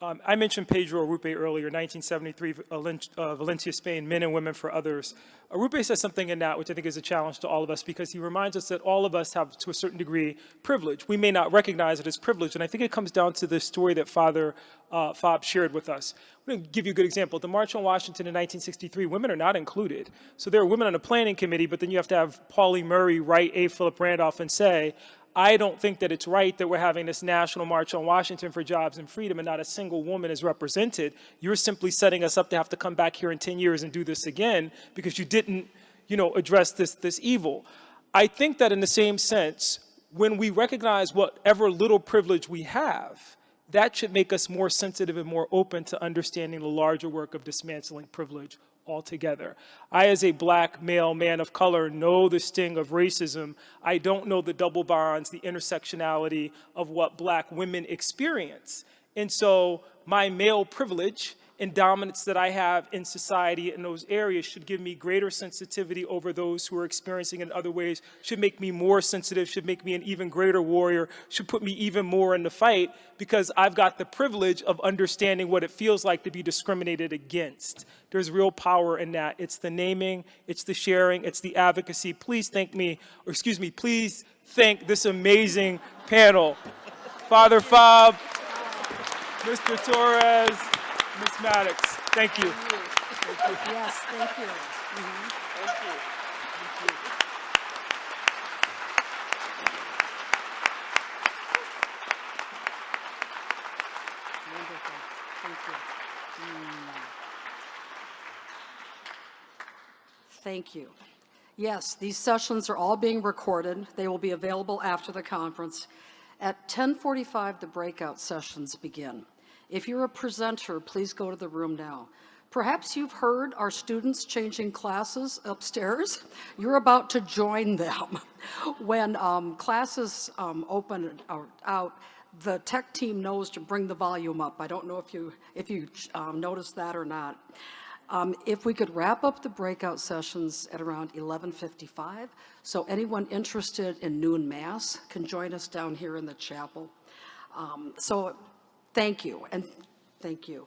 I mentioned Pedro Arrupe earlier, 1973, Valencia, Spain, Men and Women for Others. Arrupe says something in that which I think is a challenge to all of us because he reminds us that all of us have, to a certain degree, privilege. We may not recognize it as privilege, and I think it comes down to the story that Fabre shared with us. I'm going to give you a good example. The March on Washington in 1963, women are not included. So there are women on the planning committee, but then you have to have Pauli Murray write A. Philip Randolph and say, I don't think that it's right that we're having this national march on Washington for jobs and freedom and not a single woman is represented. You're simply setting us up to have to come back here in 10 years and do this again because you didn't, address this evil. I think that in the same sense, when we recognize whatever little privilege we have, that should make us more sensitive and more open to understanding the larger work of dismantling privilege altogether. I, as a black male man of color, know the sting of racism. I don't know the double bonds, the intersectionality of what black women experience. And so my male privilege and dominance that I have in society in those areas should give me greater sensitivity over those who are experiencing it in other ways, should make me more sensitive, should make me an even greater warrior, should put me even more in the fight because I've got the privilege of understanding what it feels like to be discriminated against. There's real power in that. It's the naming, it's the sharing, it's the advocacy. Please thank this amazing panel. Father Fabre, Mr. Torres, Ms. Maddox, thank you. Yes, thank you. Thank you. Wonderful. Thank you. Thank you. Yes, these sessions are all being recorded. They will be available after the conference. At 10:45, the breakout sessions begin. If you're a presenter, please go to the room now. Perhaps you've heard our students changing classes upstairs. You're about to join them. When classes open out, the tech team knows to bring the volume up. I don't know if you noticed that or not. If we could wrap up the breakout sessions at around 11:55, so anyone interested in noon mass can join us down here in the chapel. So thank you, and thank you.